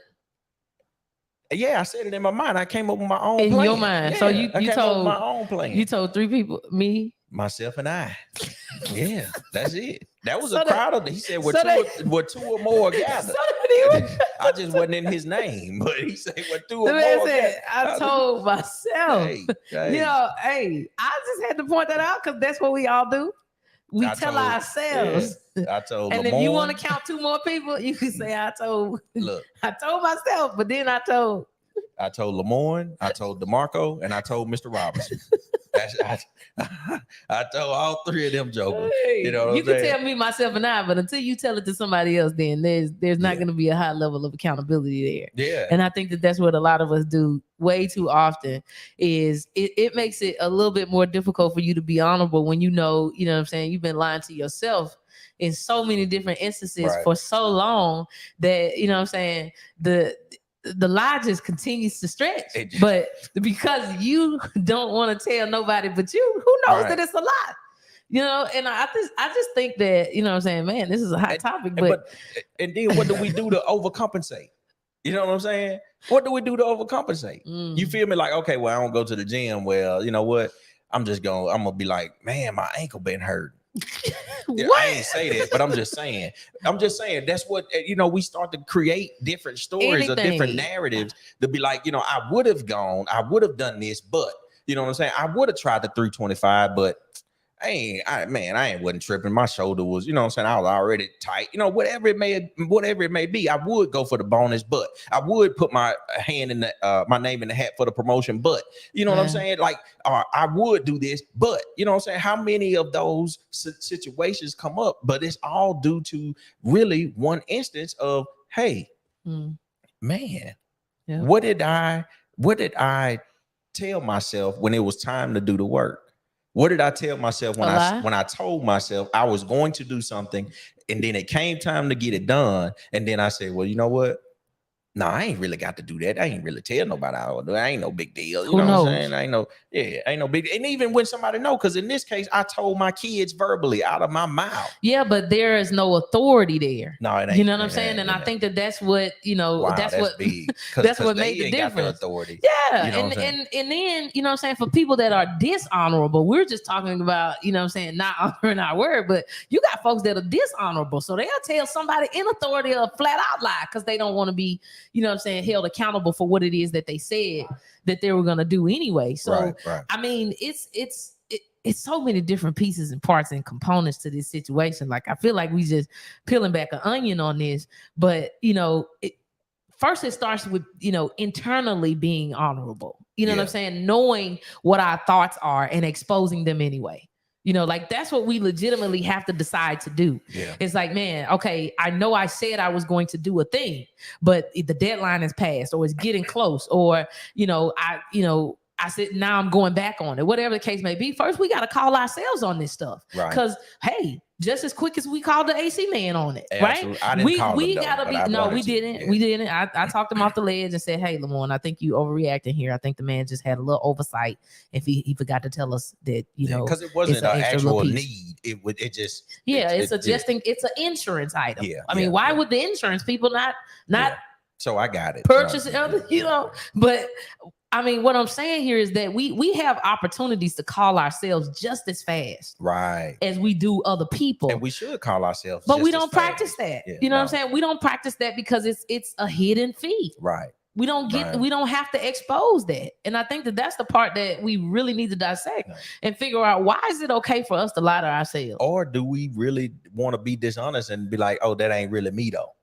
Yeah, I said it in my mind. I came up with my own in plan. Your mind. Yeah, so you told my own plan. You told 3 people, me, myself, and I. Yeah, that's it. That was a crowd of. He said, "Where 2 or more gathered." I just wasn't in his name, but he said, "Where 2 or more gathered." I told myself. Hey. I just had to point that out because that's what we all do. We tell ourselves. Yeah, I told. And Lamorne, if you want to count 2 more people, you can say, "I told." Look, I told myself, but then I told Lamorne, I told DeMarco, and I told Mr. Robinson. I told all 3 of them jokers. Hey, you can tell me, myself, and I, but until you tell it to somebody else, then there's not going to be a high level of accountability there. Yeah. And I think that's what a lot of us do way too often. Is it makes it a little bit more difficult for you to be honorable when you know what I'm saying, you've been lying to yourself in so many different instances for so long that what I'm saying, the lie just continues to stretch. But because you don't want to tell nobody but you, who knows that it's a lie? And I just think that, what I'm saying, man, this is a hot topic. But then what do we do to overcompensate? You know what I'm saying? What do we do to overcompensate? You feel me? Like, okay, well, I don't go to the gym. Well, you know what? I'm gonna be like, man, my ankle been hurt. I ain't say that, but I'm just saying that's what we start to create different stories or different narratives to be like, I would have done this, but you know what I'm saying, I would have tried the 325, but I wasn't tripping. My shoulder was, I was already tight. Whatever it may be, I would go for the bonus, but I would put my hand in my name in the hat for the promotion, but you know what I'm saying? Like, I would do this, but you know what I'm saying? How many of those situations come up? But it's all due to really one instance of, hey, man, what did I tell myself when it was time to do the work? What did I tell myself when I told myself I was going to do something, and then it came time to get it done, and then I said, well, you know what? No, I ain't really got to do that. I ain't really tell nobody I would do. I ain't no big deal. You Who know knows? what I'm saying? Ain't no big. And even when somebody know, because in this case, I told my kids verbally out of my mouth. Yeah, but there is no authority there. No, it ain't. You know what I'm saying? And I think that's what, wow, that's what big. that's what they made the ain't got difference. authority. Yeah. You know what I'm and then, you know what I'm saying, for people that are dishonorable, we're just talking about, you know what I'm saying, not honoring our word, but you got folks that are dishonorable. So they'll tell somebody in authority a flat out lie because they don't want to be, you know what I'm saying, held accountable for what it is that they said that they were going to do anyway. So, right. I mean, it's so many different pieces and parts and components to this situation. Like, I feel like we just peeling back an onion on this, but you know, first it starts with, you know, internally being honorable, you know what I'm saying? Knowing what our thoughts are and exposing them anyway. You know, like that's what we legitimately have to decide to do. Yeah. It's like, man, okay, I know I said I was going to do a thing, but the deadline is passed or it's getting close, or, I said, now I'm going back on it, whatever the case may be. First, we got to call ourselves on this stuff. Right. Because, hey, just as quick as we called the AC man on it, Absolutely. right? I didn't call we him, gotta though, be. No, we didn't. Yeah. We didn't. I talked him off the ledge and said, "Hey, Lamorne, I think you overreacting here. I think the man just had a little oversight if he forgot to tell us that, you know, because it wasn't it's an an extra actual little piece. need. It just it's an insurance item. Yeah, I mean, why would the insurance people not So I got it. purchase other, you know? But I mean, what I'm saying here is that we have opportunities to call ourselves just as fast, right, as we do other people, and we should call ourselves. But just we as don't fast. practice that. Yeah, you know what I'm saying? We don't practice that because it's a hidden fee. Right. We don't have to expose that. And I think that that's the part that we really need to dissect and figure out, why is it okay for us to lie to ourselves? Or do we really want to be dishonest and be like, oh, that ain't really me though?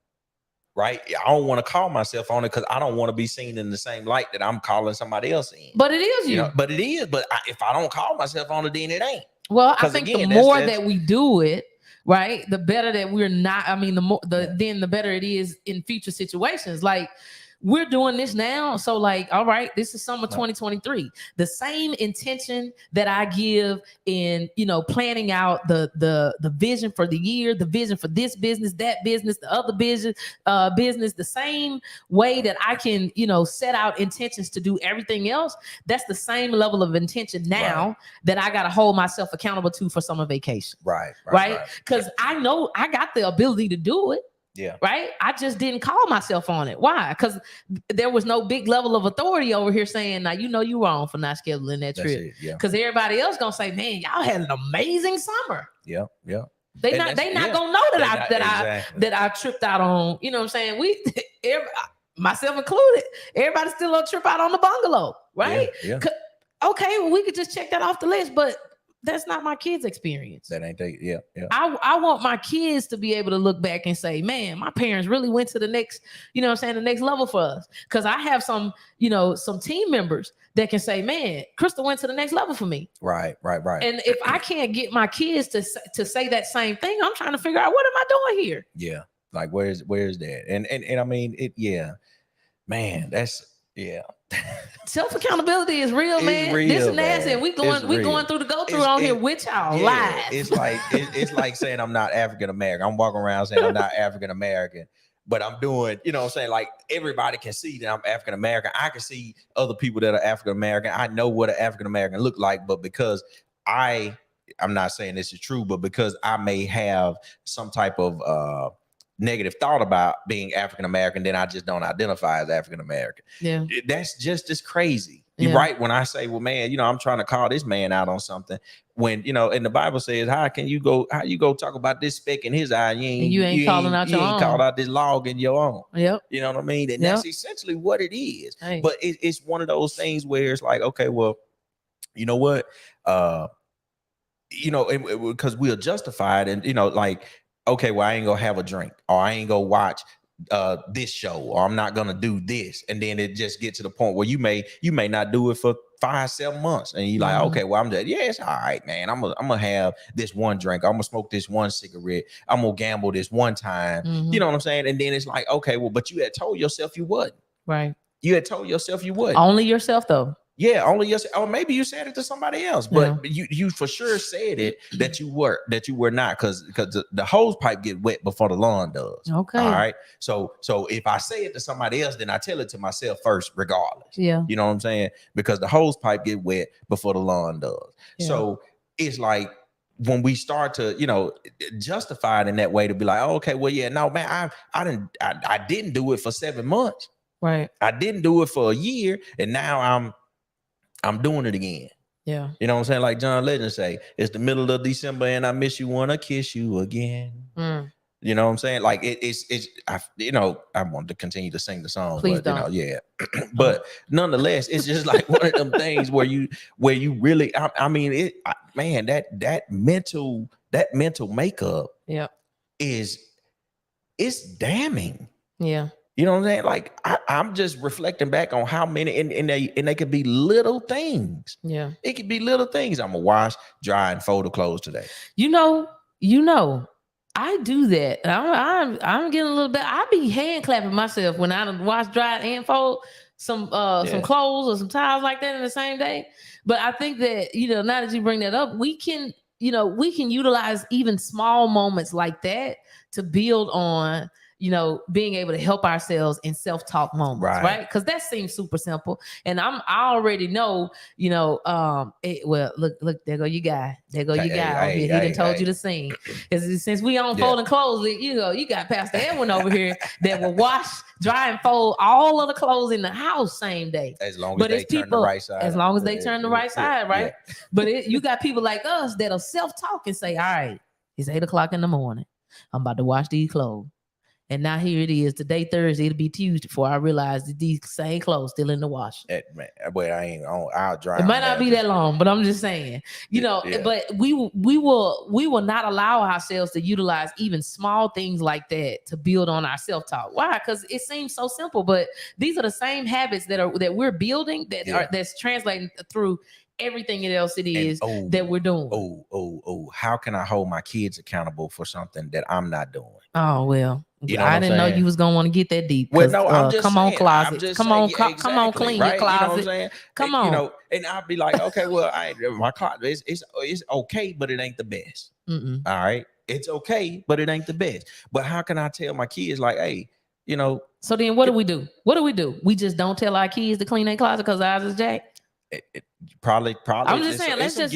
Right? I don't want to call myself on it because I don't want to be seen in the same light that I'm calling somebody else in. But it is you. know, but it is. But if I don't call myself on it, then it ain't. Well, I think again, the more that we do it, right, the better that we're not. I mean, then the better it is in future situations. Like, we're doing this now. So like, all right, this is summer 2023. The same intention that I give in, you know, planning out the vision for the year, the vision for this business, that business, the other business, the same way that I can, you know, set out intentions to do everything else. That's the same level of intention now that I got to hold myself accountable to for summer vacation. Right. Because I know I got the ability to do it. Yeah. Right. I just didn't call myself on it. Why? Because there was no big level of authority over here saying, now, you know, you wrong for not scheduling that trip. Because everybody else gonna say, man, y'all had an amazing summer. Yeah. They not gonna know that I tripped out on, you know what I'm saying? Myself included, everybody still on trip out on the bungalow, right? Yeah. Okay, well, we could just check that off the list, but that's not my kids' experience. That ain't they. Yeah. I want my kids to be able to look back and say, man, my parents really went to the next, you know what I'm saying, the next level for us. Because I have some, you know, some team members that can say, man, Crystal went to the next level for me. Right. And if I can't get my kids to say that same thing, I'm trying to figure out, what am I doing here? Yeah. Like, where's that? And I mean, man, that's, Self accountability is real, man. Real, this and that, and we going through the go through on here with y'all live. It's like saying I'm not African American. I'm walking around saying I'm not African American, but I'm doing, you know what I'm saying? Like, everybody can see that I'm African American. I can see other people that are African American. I know what an African American look like, but because I'm not saying this is true, but because I may have some type of negative thought about being African American, then I just don't identify as African American. Yeah, that's just as crazy. You're right. When I say, well, man, you know, I'm trying to call this man out on something, when, you know, and the Bible says, how you go talk about this speck in his eye? You ain't calling out your own. Called out this log in your own. Yep. You know what I mean? And that's essentially what it is. Hey. But it's one of those things where it's like, okay, well, you know what? You know, because we'll justify it, and, you know, like, okay, well, I ain't gonna have a drink, or I ain't gonna watch this show, or I'm not gonna do this, and then it just get to the point where you may not do it for 5-7 months, and you like, okay, well, I'm just, it's all right, man. I'm gonna have this one drink, I'm gonna smoke this one cigarette, I'm gonna gamble this one time. You know what I'm saying? And then it's like, okay, well, but you had told yourself you wouldn't. Right. You had told yourself you would. Only yourself, though. Yeah, only yesterday. Or maybe you said it to somebody else, but you for sure said it that you were not, because the hose pipe get wet before the lawn does. Okay. All right. So if I say it to somebody else, then I tell it to myself first, regardless. Yeah. You know what I'm saying? Because the hose pipe get wet before the lawn does. Yeah. So it's like when we start to, justify it in that way, to be like, oh, okay, well, yeah, no, man, I didn't do it for 7 months. Right. I didn't do it for a year, and now I'm doing it again. Yeah. You know what I'm saying? Like John Legend say, it's the middle of December and I miss you, wanna kiss you again. You know what I'm saying? Like I wanted to continue to sing the song. Please but don't. But nonetheless, it's just like one of them things where you really, man, that mental makeup it's damning. Yeah. You know what I'm saying? Like I'm just reflecting back on how many, and they could be little things. Yeah. It could be little things. I'm gonna wash, dry, and fold the clothes today. You know, I do that. I'm getting a little bit. I be hand clapping myself when I wash, dry, and fold some clothes or some towels like that in the same day. But I think that, now that you bring that up, we can utilize even small moments like that to build on, being able to help ourselves in self-talk moments, right? Because that seems super simple. And I already know, well, look, there go you guy. There go you guy. He done told you to sing. Since we on folding clothes, you got Pastor Edwin over here that will wash, dry, and fold all of the clothes in the house same day. As long as they turn the right side. As long as they turn the right side, right? Yeah. But you got people like us that'll self-talk and say, all right, it's 8:00 in the morning. I'm about to wash these clothes. And now here it is. Today, Thursday, it'll be Tuesday before I realize that these same clothes still in the wash. Well, I ain't on. I'll dry. It might not be that long, but I'm just saying, but we will not allow ourselves to utilize even small things like that to build on our self-talk. Why? Because it seems so simple, but these are the same habits that we're building that's translating through everything else it is that we're doing. How can I hold my kids accountable for something that I'm not doing? Oh, well. I didn't know you was gonna want to get that deep. Well, no, I'm just come saying, on, closet. Come on, exactly, come on, clean right? your closet. You know what I'm saying? Come on. And I'll be like, okay, well, my closet it's okay, but it ain't the best. Mm-mm. All right, it's okay, but it ain't the best. But how can I tell my kids, like, hey, So then, what do we do? We just don't tell our kids to clean their closet because ours is jacked. Probably. I'm just saying, let's just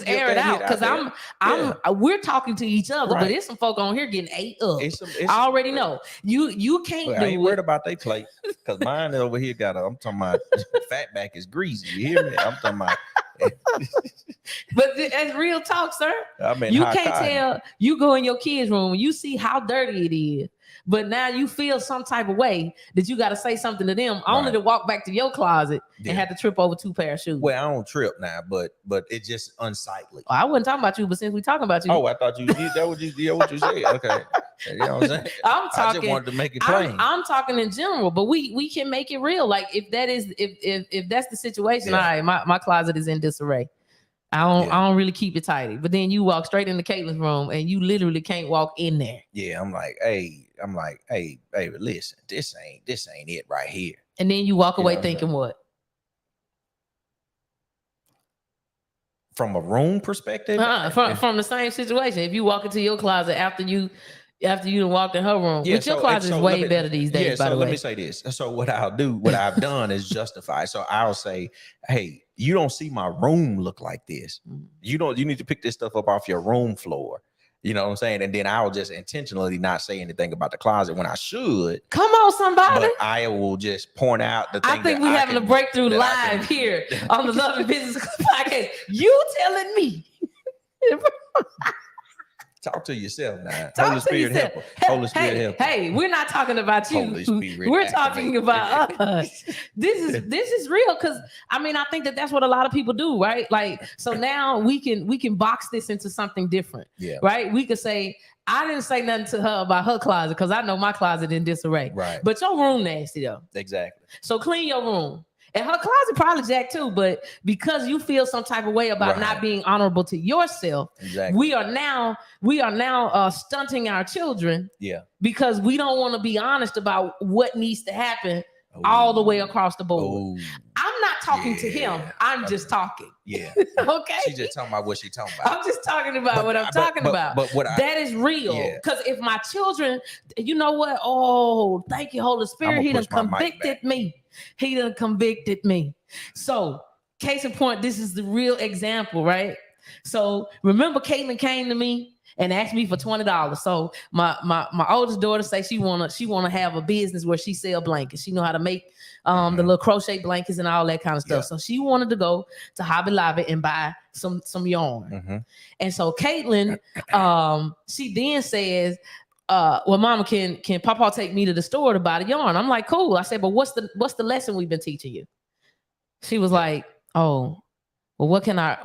air it out, because we're talking to each other, but there's some folk on here getting ate up. I already know you can't. I ain't worried about they plate, because mine over here I'm talking about fat back is greasy. You hear me? I'm talking about. But that's real talk, sir. I mean, you can't tell. You go in your kids' room and you see how dirty it is. But now you feel some type of way that you got to say something to them, only to walk back to your closet and have to trip over 2 pair of shoes. Well, I don't trip now, but it's just unsightly. I wasn't talking about you, but since we talking about you, I thought you did that. What you said? Okay, you know what I'm saying? I just wanted to make it plain. I'm talking in general, but we can make it real. Like if that's the situation, all right, my closet is in disarray. I don't really keep it tidy. But then you walk straight into Caitlin's room and you literally can't walk in there. Yeah, I'm like, hey, listen, this ain't it right here. And then you walk away thinking what? From a room perspective? From the same situation. If you walk into your closet after you done walked in her room, which your closet is way better these days, by the way. Let me say this. So what I've done is justify. So I'll say, hey, you don't see my room look like this. You need to pick this stuff up off your room floor. You know what I'm saying? And then I'll just intentionally not say anything about the closet when I should. Come on, somebody. But I will just point out the thing. I think we're having a breakthrough live here on the Love and Business podcast. You telling me. Talk to yourself now. Holy Spirit help. Holy Spirit help. Hey, we're not talking about you. We're talking about us. This is real, because I think that's what a lot of people do, right? Like, so now we can box this into something different. Yeah. Right? We could say, I didn't say nothing to her about her closet because I know my closet in disarray. Right. But your room nasty though. Exactly. So clean your room. And her closet probably jacked too, but because you feel some type of way about not being honorable to yourself, we are now stunting our children. Yeah. Because we don't want to be honest about what needs to happen all the way Ooh. across the board. Oh, I'm not talking to him. yeah. I'm just talking. yeah. Okay. She just talking about what she talking about. I'm just talking about what I'm talking about. But what I, That is real. Yeah. Because if my children, you know what? Oh, thank you, Holy Spirit. I'ma He done push my mic convicted back. me. He done convicted me. So, case in point, this is the real example, right? So remember, Caitlin came to me and asked me for $20. So my oldest daughter say she wanna have a business where she sell blankets. She know how to make the little crochet blankets and all that kind of stuff. Yeah. So she wanted to go to Hobby Lobby and buy some yarn. Mhm. And so Caitlin, she then says, well, Mama, can Papa take me to the store to buy the yarn? I'm like, cool. I said, but what's the lesson we've been teaching you? She was like, oh, well, what can I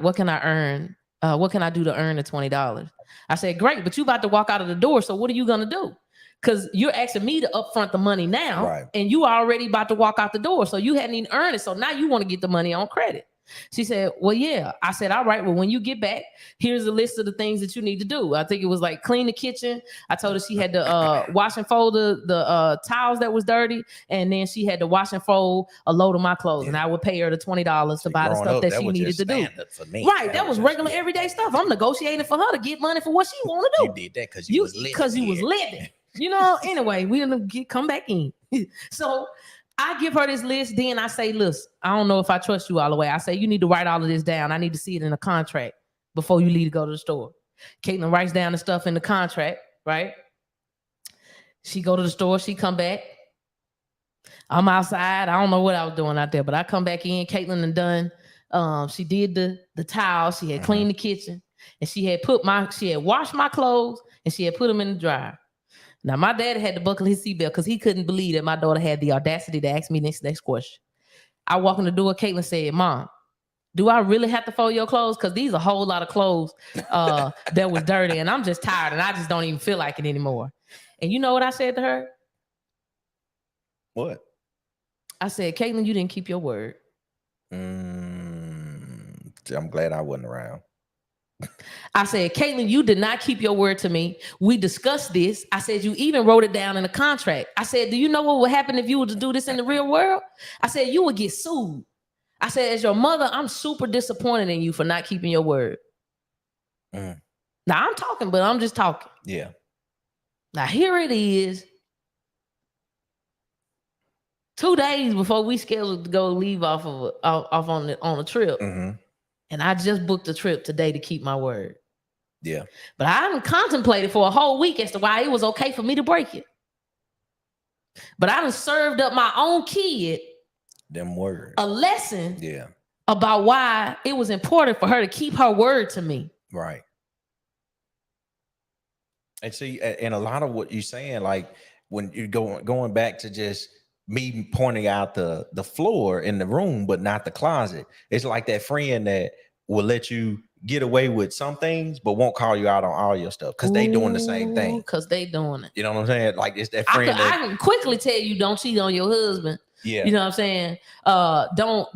earn? What can I do to earn the $20? I said, great, but you about to walk out of the door. So what are you gonna do? Because you're asking me to upfront the money now, Right. and you already about to walk out the door. So you hadn't even earned it. So now you want to get the money on credit. She said, well, yeah. I said, all right, well, when you get back, here's a list of the things that you need to do. I think it was like clean the kitchen. I told her she had to wash and fold the towels that was dirty. And then she had to wash and fold a load of my clothes. And I would pay her the $20 to buy the stuff that she needed to do. For me. Right. That was regular everyday stuff. I'm negotiating for her to get money for what she want to do. You did that because you was living. You know, anyway, we didn't come back in. So I give her this list. Then I say, listen, I don't know if I trust you all the way. I say, you need to write all of this down. I need to see it in a contract before you leave to go to the store. Caitlin writes down the stuff in the contract, right? She go to the store. She come back. I'm outside. I don't know what I was doing out there, but I come back in. Caitlin and done. She did the towels. She had cleaned the kitchen. And she had washed my clothes and she had put them in the dryer. Now, my dad had to buckle his seatbelt because he couldn't believe that my daughter had the audacity to ask me this next question. I walk in the door, Caitlin said, Mom, do I really have to fold your clothes? Because these are a whole lot of clothes that was dirty, and I'm just tired, and I just don't even feel like it anymore. And you know what I said to her? What? I said, Caitlin, you didn't keep your word. I'm glad I wasn't around. I said, Caitlin, you did not keep your word to me. We discussed this. I said, you even wrote it down in a contract. I said, do you know what would happen if you were to do this in the real world? I said, you would get sued. I said, as your mother, I'm super disappointed in you for not keeping your word. Now, I'm talking, but I'm just talking. Yeah. Now, here it is. 2 days before we scheduled to go leave off on a trip. Mm-hmm. And I just booked a trip today to keep my word. Yeah. But I haven't contemplated for a whole week as to why it was okay for me to break it. But I done served up my own kid them words. A lesson Yeah. about why it was important for her to keep her word to me. Right. And see, and a lot of what you're saying, like when you're going back to just me pointing out the floor in the room, but not the closet. It's like that friend that will let you get away with some things, but won't call you out on all your stuff because they doing the same thing. Because they doing it. You know what I'm saying? Like it's that friend. I can quickly tell you don't cheat on your husband. Yeah. You know what I'm saying? Don't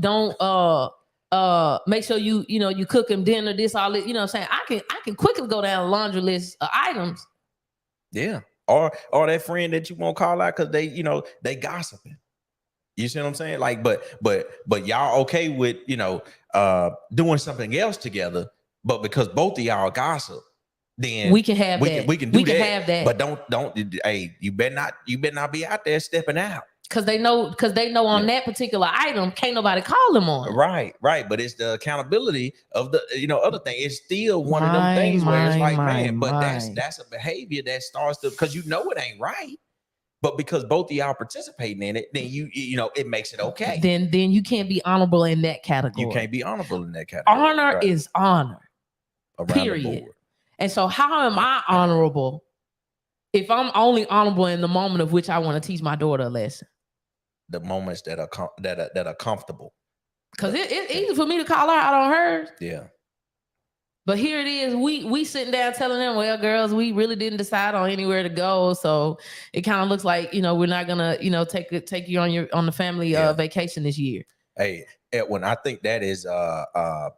make sure you cook him dinner, this, all this. You know what I'm saying? I can quickly go down a laundry list of items. Yeah. Or that friend that you won't call out because they gossiping. You see what I'm saying? Like, but y'all okay with doing something else together, but because both of y'all gossip, then we can have that. We can do that. Have that. But don't hey, you better not be out there stepping out. Because they know on that particular item, can't nobody call them on. Right. But it's the accountability of the other thing. It's still one of them things where it's like, but that's a behavior that starts to, because it ain't right. But because both of y'all participating in it, then it makes it okay. Then you can't be honorable in that category. You can't be honorable in that category. Honor is honor. Around period. The board. And so how am I honorable if I'm only honorable in the moment of which I want to teach my daughter a lesson? The moments that are comfortable. Because it's easy for me to call her out on hers. Yeah. But here it is. We sitting down telling them, well, girls, we really didn't decide on anywhere to go. So it kind of looks like, we're not gonna, take you on the family vacation this year. Hey, Edwin, I think that is I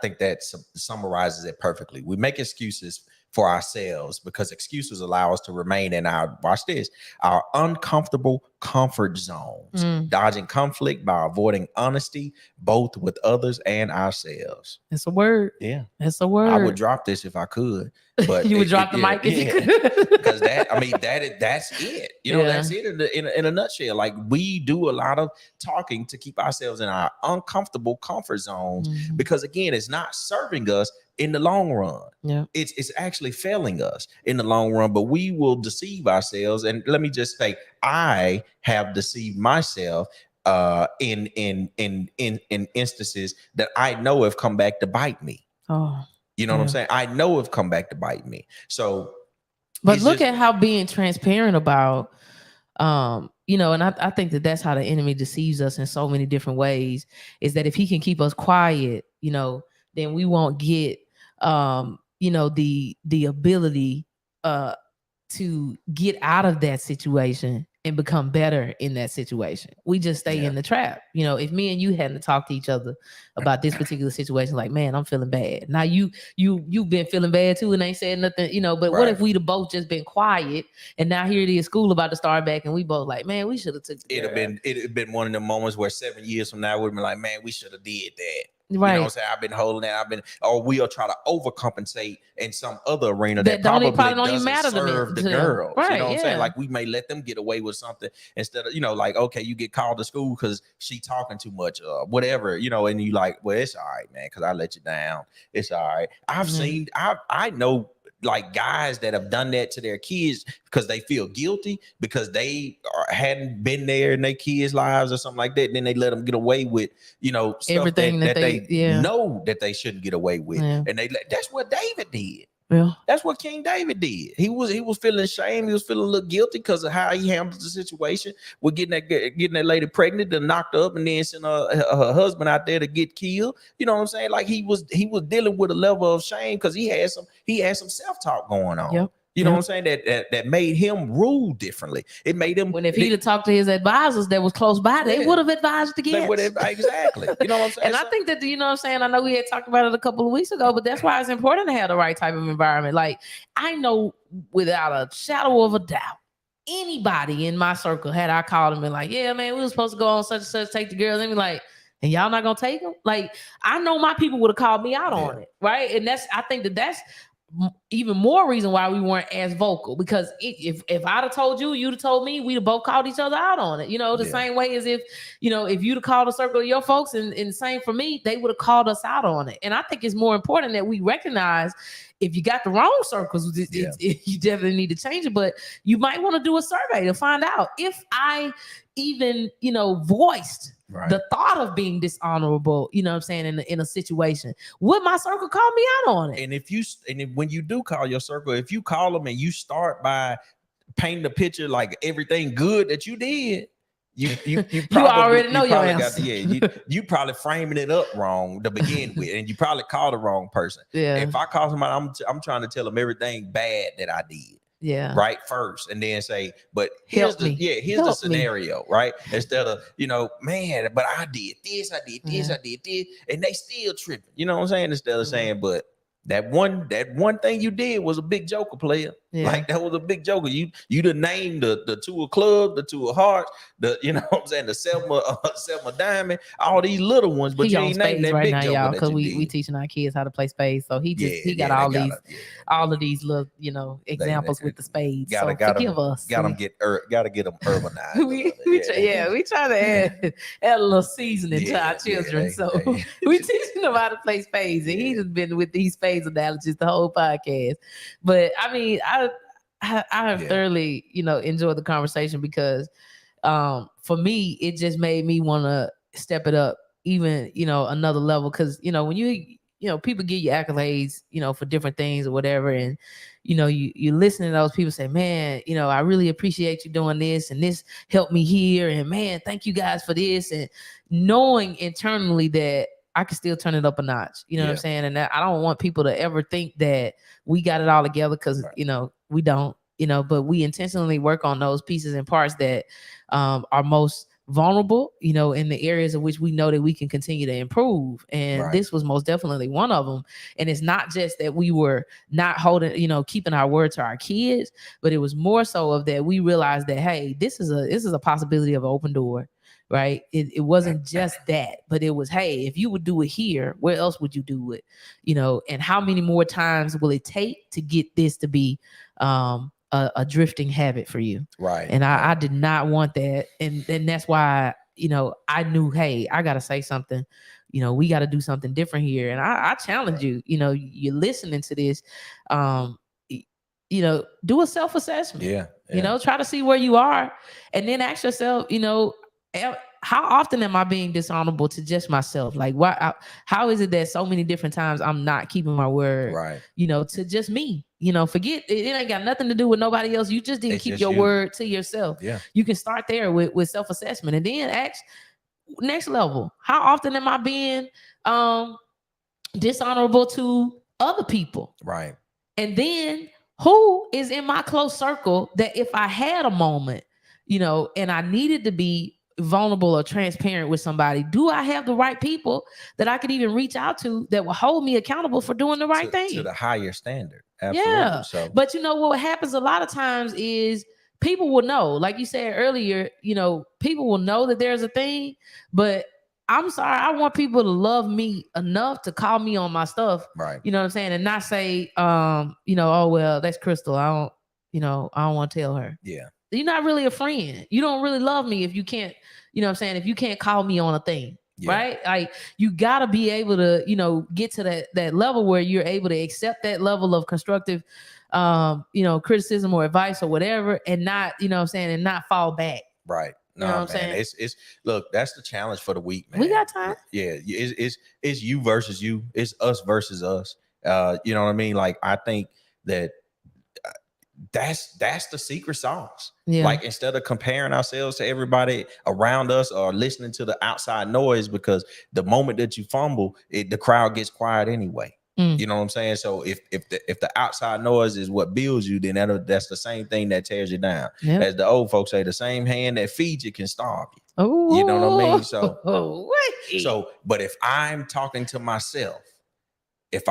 think that summarizes it perfectly. We make excuses for ourselves, because excuses allow us to remain in our, watch this, our uncomfortable comfort zones, dodging conflict by avoiding honesty, both with others and ourselves. It's a word. Yeah. It's a word. I would drop this if I could, but you would drop the mic if you could. Because that, I mean, that's it. You know, Yeah. that's it in a nutshell. Like, we do a lot of talking to keep ourselves in our uncomfortable comfort zones, because again, it's not serving us in the long run. Yeah. It's actually failing us in the long run, but we will deceive ourselves. And let me just say, I have deceived myself in instances that I know have come back to bite me. Oh. You know what I'm saying? I know have come back to bite me. So, but look at how being transparent about, you know, and I think that's how the enemy deceives us in so many different ways, is that if he can keep us quiet, you know, then we won't get, you know, the ability to get out of that situation and become better in that situation. We just stay in the trap. You know, if me and you hadn't talked to each other about this particular situation, like, man, I'm feeling bad. Now you've been feeling bad too and ain't said nothing, you know, but what if we'd have both just been quiet, and now here it is, school about to start back, and we both like, man, we should have took it'd have been one of the moments where 7 years from now we'd have been like, man, we should have did that. Right. You know what I'm saying? I've been holding that. Or we'll try to overcompensate in some other arena that probably probably don't even matter serve to the girls. Right, you know what I'm saying? Like, we may let them get away with something instead of, you know, like, okay, you get called to school because she talking too much or whatever, you know, and you like, well, it's all right, man, because I let you down. It's all right. I know like guys that have done that to their kids because they feel guilty because they hadn't been there in their kids' lives or something like that. And then they let them get away with, you know, stuff everything that they know that they shouldn't get away with. Yeah. And that's what David did. Yeah. That's what King David did. He was feeling shame. He was feeling a little guilty because of how he handled the situation with getting that lady pregnant and knocked up, and then sent her husband out there to get killed. You know what I'm saying? Like, he was dealing with a level of shame because he had some self-talk going on. Yep. You know what I'm saying? That made him rule differently. It made him. When if he'd have talked to his advisors that was close by, they would have advised against. Exactly. You know what I'm saying? And I think that, you know what I'm saying? I know we had talked about it a couple of weeks ago, but that's why it's important to have the right type of environment. Like, I know without a shadow of a doubt, anybody in my circle, had I called them and like, yeah, man, we were supposed to go on such and such, take the girls, and be like, and y'all not gonna take them? Like, I know my people would have called me out on it, right? And I think that's even more reason why we weren't as vocal, because if I'd have told you, you'd have told me, we'd have both called each other out on it. You know, the same way as if, you know, if you'd have called a circle of your folks and same for me, they would have called us out on it. And I think it's more important that we recognize if you got the wrong circles, you definitely need to change it. But you might want to do a survey to find out if I even, you know, voiced the thought of being dishonorable, you know what I'm saying, in a situation, would my circle call me out on it? And when you do call your circle, if you call them and you start by painting a picture like everything good that you did, you probably already know your answer. You probably framing it up wrong to begin with, and you probably called the wrong person. Yeah. If I call somebody, I'm trying to tell them everything bad that I did. Yeah. Right. First, and then say, but here's the scenario, right? Instead of, you know, man, but I did this, I did this, I did this, and they still tripping. You know what I'm saying? Instead of saying, but that one thing you did was a big joker, player. Yeah. Like, that was a big joker. You done named the two of club, the two of hearts, you know what I'm saying, the Selma Diamond, all these little ones, but you ain't named that right big now, joker, y'all, because we teaching our kids how to play spades. So he got all of these little, you know, examples with the spades. So forgive us. Gotta get them urbanized. we try to add a little seasoning to our children. We teaching them how to play spades, and he's been with these spades analogies the whole podcast. But I mean, I have thoroughly, you know, enjoyed the conversation, because for me, it just made me want to step it up even, you know, another level. Because, you know, when you know, people give you accolades, you know, for different things or whatever, and you know, you listen to those people say, man, you know, I really appreciate you doing this, and this helped me here, and man, thank you guys for this, and knowing internally that I can still turn it up a notch. You know what I'm saying? And I don't want people to ever think that we got it all together, because, you know, we don't, you know, but we intentionally work on those pieces and parts that are most vulnerable, you know, in the areas in which we know that we can continue to improve. And Right. this was most definitely one of them. And it's not just that we were not holding, you know, keeping our word to our kids, but it was more so of that we realized that, hey, this is a possibility of an open door. Right. It wasn't just that, but it was, hey, if you would do it here, where else would you do it? You know, and how many more times will it take to get this to be a drifting habit for you? Right. And I did not want that. And that's why, you know, I knew, hey, I got to say something. You know, we got to do something different here. And I challenge you, you know, you're listening to this, you know, do a self-assessment. Yeah. You know, try to see where you are and then ask yourself, you know, how often am I being dishonorable to just myself? Like, how is it that so many different times I'm not keeping my word, Right. you know, to just me? You know, forget it ain't got nothing to do with nobody else. You just didn't It's keep just your you. word to yourself. Yeah. You can start there with self-assessment and then ask next level. How often am I being dishonorable to other people? Right. And then who is in my close circle that if I had a moment, you know, and I needed to be vulnerable or transparent with somebody, do I have the right people that I could even reach out to that will hold me accountable for doing the right thing? To the higher standard. Absolutely. Yeah. So, But you know what happens a lot of times is people will know, like you said earlier, you know, people will know that there's a thing, but I'm sorry, I want people to love me enough to call me on my stuff. right. You know what I'm saying? And not say, you know, oh well, that's Crystal. I don't want to tell her. Yeah. You're not really a friend. You don't really love me if you can't, you know what I'm saying, if you can't call me on a thing. Yeah. Right? Like you gotta be able to, you know, get to that level where you're able to accept that level of constructive you know, criticism or advice or whatever, and not, you know what I'm saying, and not fall back. Right. You know what I'm saying? It's look, that's the challenge for the week, man. We got time. Yeah, it's you versus you. It's us versus us. You know what I mean? Like I think that that's the secret sauce. Yeah. Like instead of comparing ourselves to everybody around us or listening to the outside noise, because the moment that you fumble, the crowd gets quiet anyway. Mm. You know what I'm saying? So if the outside noise is what builds you, then that's the same thing that tears you down. Yep. As the old folks say, the same hand that feeds you can starve you. Oh, You know what I mean? So, wait. but if I'm talking to myself, if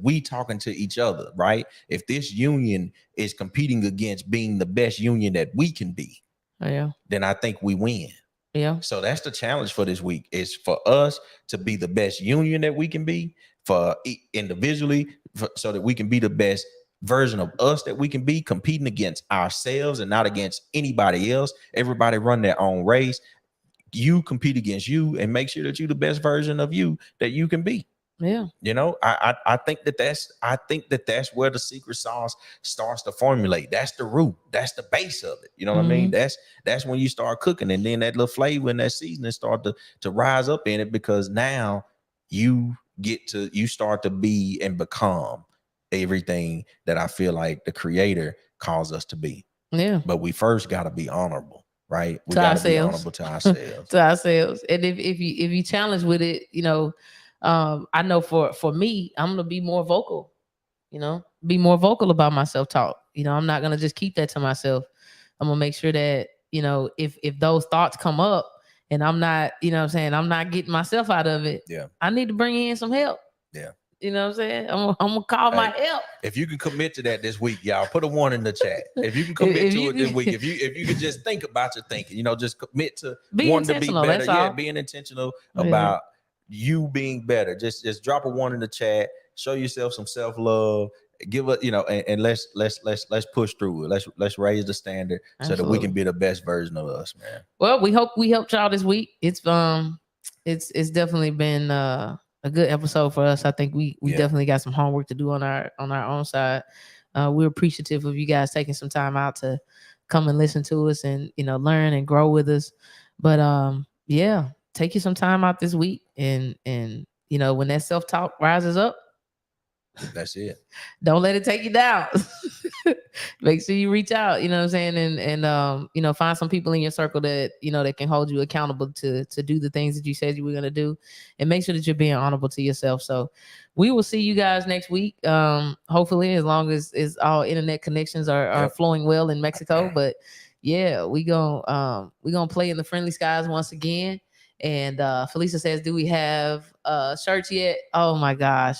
we talking to each other, right? If this union is competing against being the best union that we can be, Yeah. then I think we win. Yeah. So that's the challenge for this week, is for us to be the best union that we can be, for individually, so that we can be the best version of us that we can be, competing against ourselves and not against anybody else. Everybody run their own race. You compete against you and make sure that you're the best version of you that you can be. Yeah. You know, I think that's where the secret sauce starts to formulate. That's the root. That's the base of it. You know what I mean? That's when you start cooking, and then that little flavor and that seasoning start to rise up in it, because now you start to be and become everything that I feel like the Creator calls us to be. Yeah. But we first got to be honorable, right? We To got to be ourselves. honorable to ourselves. To ourselves. And if you challenge with it, you know, I know for me, I'm gonna be more vocal, you know, be more vocal about my self-talk. You know, I'm not gonna just keep that to myself. I'm gonna make sure that, you know, if those thoughts come up and I'm not, you know what I'm saying, I'm not getting myself out of it. Yeah. I need to bring in some help. Yeah. You know what I'm saying? I'm gonna call my help. If you can commit to that this week, y'all, put a 1 in the chat. If you can commit to it this week, if you can just think about your thinking, you know, just commit to wanting to be better. Yeah, being intentional about you being better. Just drop a 1 in the chat. Show yourself some self-love. Give it, you know, and let's push through it. Let's raise the standard. Absolutely. So that we can be the best version of us, man. Well, we hope we helped y'all this week. It's definitely been a good episode for us. I think we definitely got some homework to do on our own side. We're appreciative of you guys taking some time out to come and listen to us and, you know, learn and grow with us. But yeah, take you some time out this week, and you know, when that self-talk rises up, that's it. Don't let it take you down. Make sure you reach out, you know what I'm saying? And you know, find some people in your circle that, you know, that can hold you accountable to do the things that you said you were going to do, and make sure that you're being honorable to yourself. So we will see you guys next week. Hopefully, as long as all internet connections are flowing well in Mexico. But yeah, we gonna play in the Friendly Skies once again. And Felicia says, do we have shirts yet? Oh my gosh.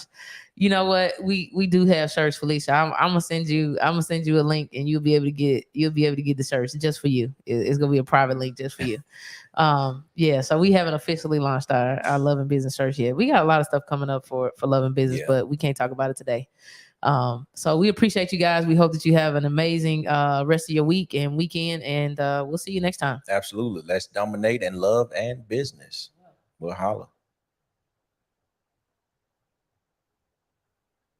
You know what? We do have shirts, Felicia. I'm gonna send you a link, and you'll be able to get the shirts just for you. It's gonna be a private link just for you. Yeah, so we haven't officially launched our Love and Business shirts yet. We got a lot of stuff coming up for Love and Business, Yeah. but we can't talk about it today. So we appreciate you guys. We hope that you have an amazing rest of your week and weekend, and we'll see you next time. Absolutely. Let's dominate in love and business. We'll holla.